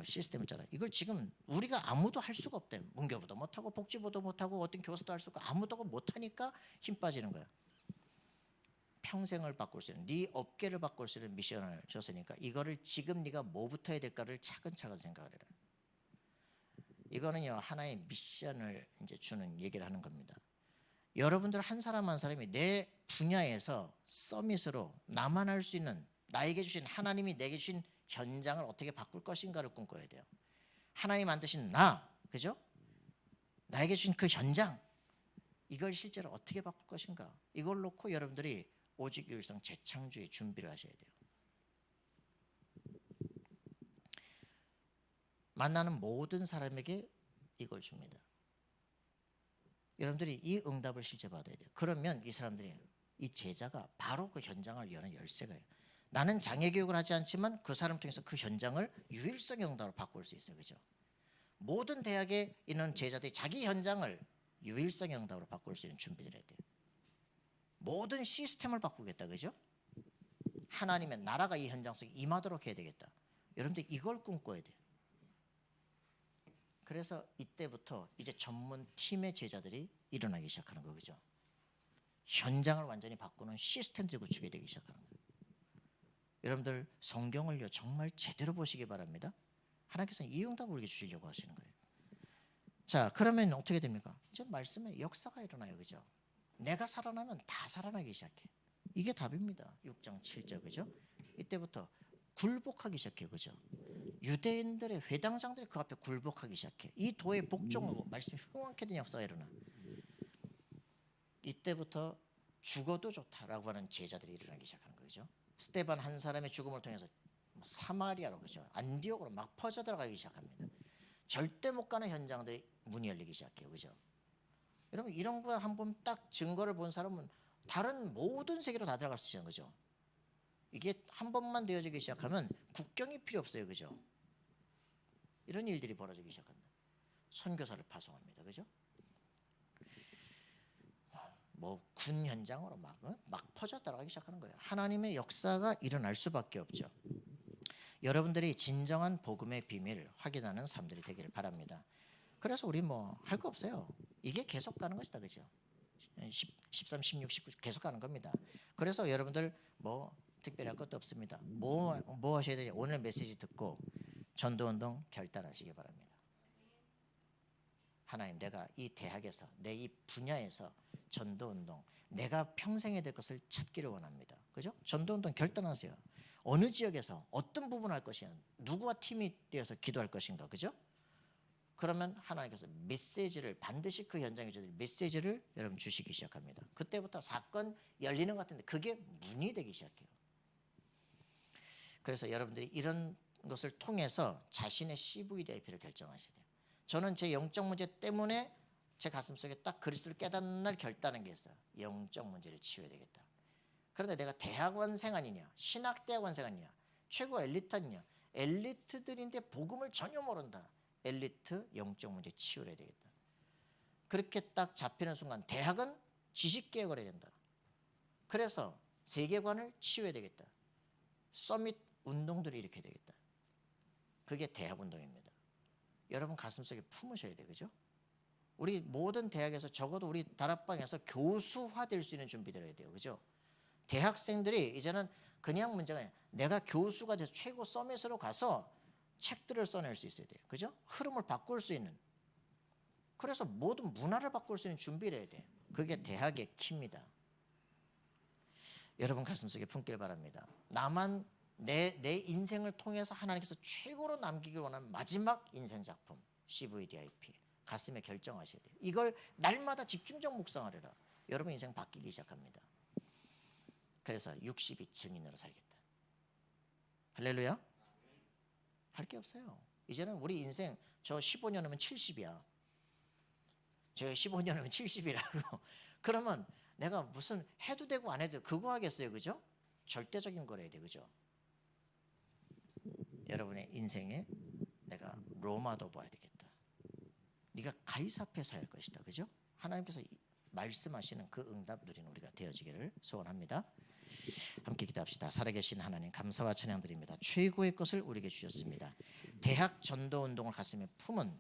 시스템을 짜라. 이걸 지금 우리가 아무도 할 수가 없대. 문교부도 못하고 복지부도 못하고 어떤 교사도 할 수 없고 아무도 못하니까 힘 빠지는 거야. 평생을 바꿀 수 있는 네 업계를 바꿀 수 있는 미션을 줬으니까 이거를 지금 네가 뭐부터 해야 될까를 차근차근 생각을 해라. 이거는요 하나의 미션을 이제 주는 얘기를 하는 겁니다. 여러분들 한 사람 한 사람이 내 분야에서 서밋으로 나만 할 수 있는 나에게 주신 하나님이 내게 주신 현장을 어떻게 바꿀 것인가를 꿈꿔야 돼요. 하나님 만드신 나, 그죠? 나에게 주신 그 현장 이걸 실제로 어떻게 바꿀 것인가 이걸 놓고 여러분들이 오직 유일성 재창조의 준비를 하셔야 돼요. 만나는 모든 사람에게 이걸 줍니다. 여러분들이 이 응답을 실제 받아야 돼요. 그러면 이 사람들이 이 제자가 바로 그 현장을 여는 열쇠가요. 나는 장애 교육을 하지 않지만 그 사람 통해서 그 현장을 유일성 응답으로 바꿀 수 있어요. 그죠? 모든 대학에 있는 제자들이 자기 현장을 유일성 응답으로 바꿀 수 있는 준비를 해야 돼요. 모든 시스템을 바꾸겠다. 그죠? 하나님의 나라가 이 현장 속에 임하도록 해야 되겠다. 여러분들 이걸 꿈꿔야 돼요. 그래서 이때부터 이제 전문 팀의 제자들이 일어나기 시작하는 거죠. 현장을 완전히 바꾸는 시스템들이 구축이 되기 시작하는 거예요. 여러분들 성경을요 정말 제대로 보시기 바랍니다. 하나님께서는 이 응답을 우리에게 주시려고 하시는 거예요. 자, 그러면 어떻게 됩니까? 이제 말씀에 역사가 일어나요, 그죠? 내가 살아나면 다 살아나기 시작해. 이게 답입니다. 6장 7절, 그죠? 이때부터 굴복하기 시작해요, 그죠? 유대인들의 회당장들이 그 앞에 굴복하기 시작해. 이 도에 복종하고 말씀이 흉악게 된 역사가 일어나. 이때부터 죽어도 좋다라고 하는 제자들이 일어나기 시작하는 거죠. 스데반 한 사람의 죽음을 통해서 사마리아로, 그죠? 안디옥으로 막 퍼져 들어가기 시작합니다. 절대 못 가는 현장들이 문이 열리기 시작해요, 그죠? 여러분 이런 거 한번 딱 증거를 본 사람은 다른 모든 세계로 다 들어갈 수 있는 거죠. 이게 한 번만 되어지기 시작하면 국경이 필요 없어요, 그죠? 이런 일들이 벌어지기 시작합니다. 선교사를 파송합니다, 그죠? 뭐 군 현장으로 막 퍼져 들어가기 시작하는 거예요. 하나님의 역사가 일어날 수밖에 없죠. 여러분들이 진정한 복음의 비밀 확인하는 삶들이 되기를 바랍니다. 그래서 우리 뭐 할 거 없어요. 이게 계속 가는 것이다, 그죠? 13, 16, 19 계속 가는 겁니다. 그래서 여러분들 뭐 특별히 할 것도 없습니다. 뭐 하셔야 되냐? 오늘 메시지 듣고 전도운동 결단하시기 바랍니다. 하나님, 내가 이 대학에서 내 이 분야에서 전도운동 내가 평생 해야 될 것을 찾기를 원합니다. 그죠? 전도운동 결단하세요. 어느 지역에서 어떤 부분 할 것이냐, 누구와 팀이 되어서 기도할 것인가, 그죠? 그러면 하나님께서 메시지를 반드시 그 현장에 주실 메시지를 여러분 주시기 시작합니다. 그때부터 사건 열리는 것 같은데 그게 문이 되기 시작해요. 그래서 여러분들이 이런 것을 통해서 자신의 CVDIP를 결정하셔야 돼요. 저는 제 영적 문제 때문에 제 가슴속에 딱 그리스도를 깨닫는 날 결단한 게 있어요. 영적 문제를 치워야 되겠다. 그런데 내가 대학원생 아니냐, 신학대학원생 아니냐, 최고 엘리트 아니냐, 엘리트들인데 복음을 전혀 모른다. 엘리트 영적 문제 치워야 되겠다. 그렇게 딱 잡히는 순간 대학은 지식개혁을 해야 된다. 그래서 세계관을 치워야 되겠다. 서밋 운동들을 일으켜야 되겠다. 그게 대학운동입니다. 여러분 가슴속에 품으셔야 돼요, 그죠? 우리 모든 대학에서 적어도 우리 다락방에서 교수화 될 수 있는 준비를 해야 돼요, 그죠? 대학생들이 이제는 그냥 문제가 아니라 내가 교수가 돼서 최고 서밋으로 가서 책들을 써낼 수 있어야 돼요, 그죠? 흐름을 바꿀 수 있는. 그래서 모든 문화를 바꿀 수 있는 준비를 해야 돼. 그게 대학의 키입니다. 여러분 가슴속에 품기를 바랍니다. 나만 내 인생을 통해서 하나님께서 최고로 남기길 원하는 마지막 인생 작품 CVDIP 가슴에 결정하셔야 돼요. 이걸 날마다 집중적 묵상하리라. 여러분 인생 바뀌기 시작합니다. 그래서 60이 증인으로 살겠다. 할렐루야. 할 게 없어요. 이제는 우리 인생 저 15년 후면 70이야. 저 15년 후면 70이라고. 그러면 내가 무슨 해도 되고 안 해도 그거 하겠어요, 그죠? 절대적인 걸 해야 돼, 그죠? 여러분의 인생에 내가 로마도 봐야 되겠다. 네가 가이사 앞에서 할 것이다, 그죠? 하나님께서 말씀하시는 그 응답 누리는 우리가 되어지기를 소원합니다. 함께 기도합시다. 살아계신 하나님 감사와 찬양드립니다. 최고의 것을 우리에게 주셨습니다. 대학 전도운동을 가슴에 품은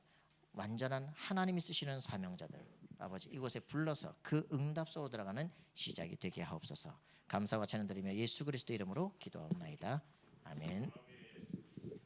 완전한 하나님이 쓰시는 사명자들 아버지 이곳에 불러서 그 응답 속으로 들어가는 시작이 되게 하옵소서. 감사와 찬양드리며 예수 그리스도 이름으로 기도하옵나이다. 아멘.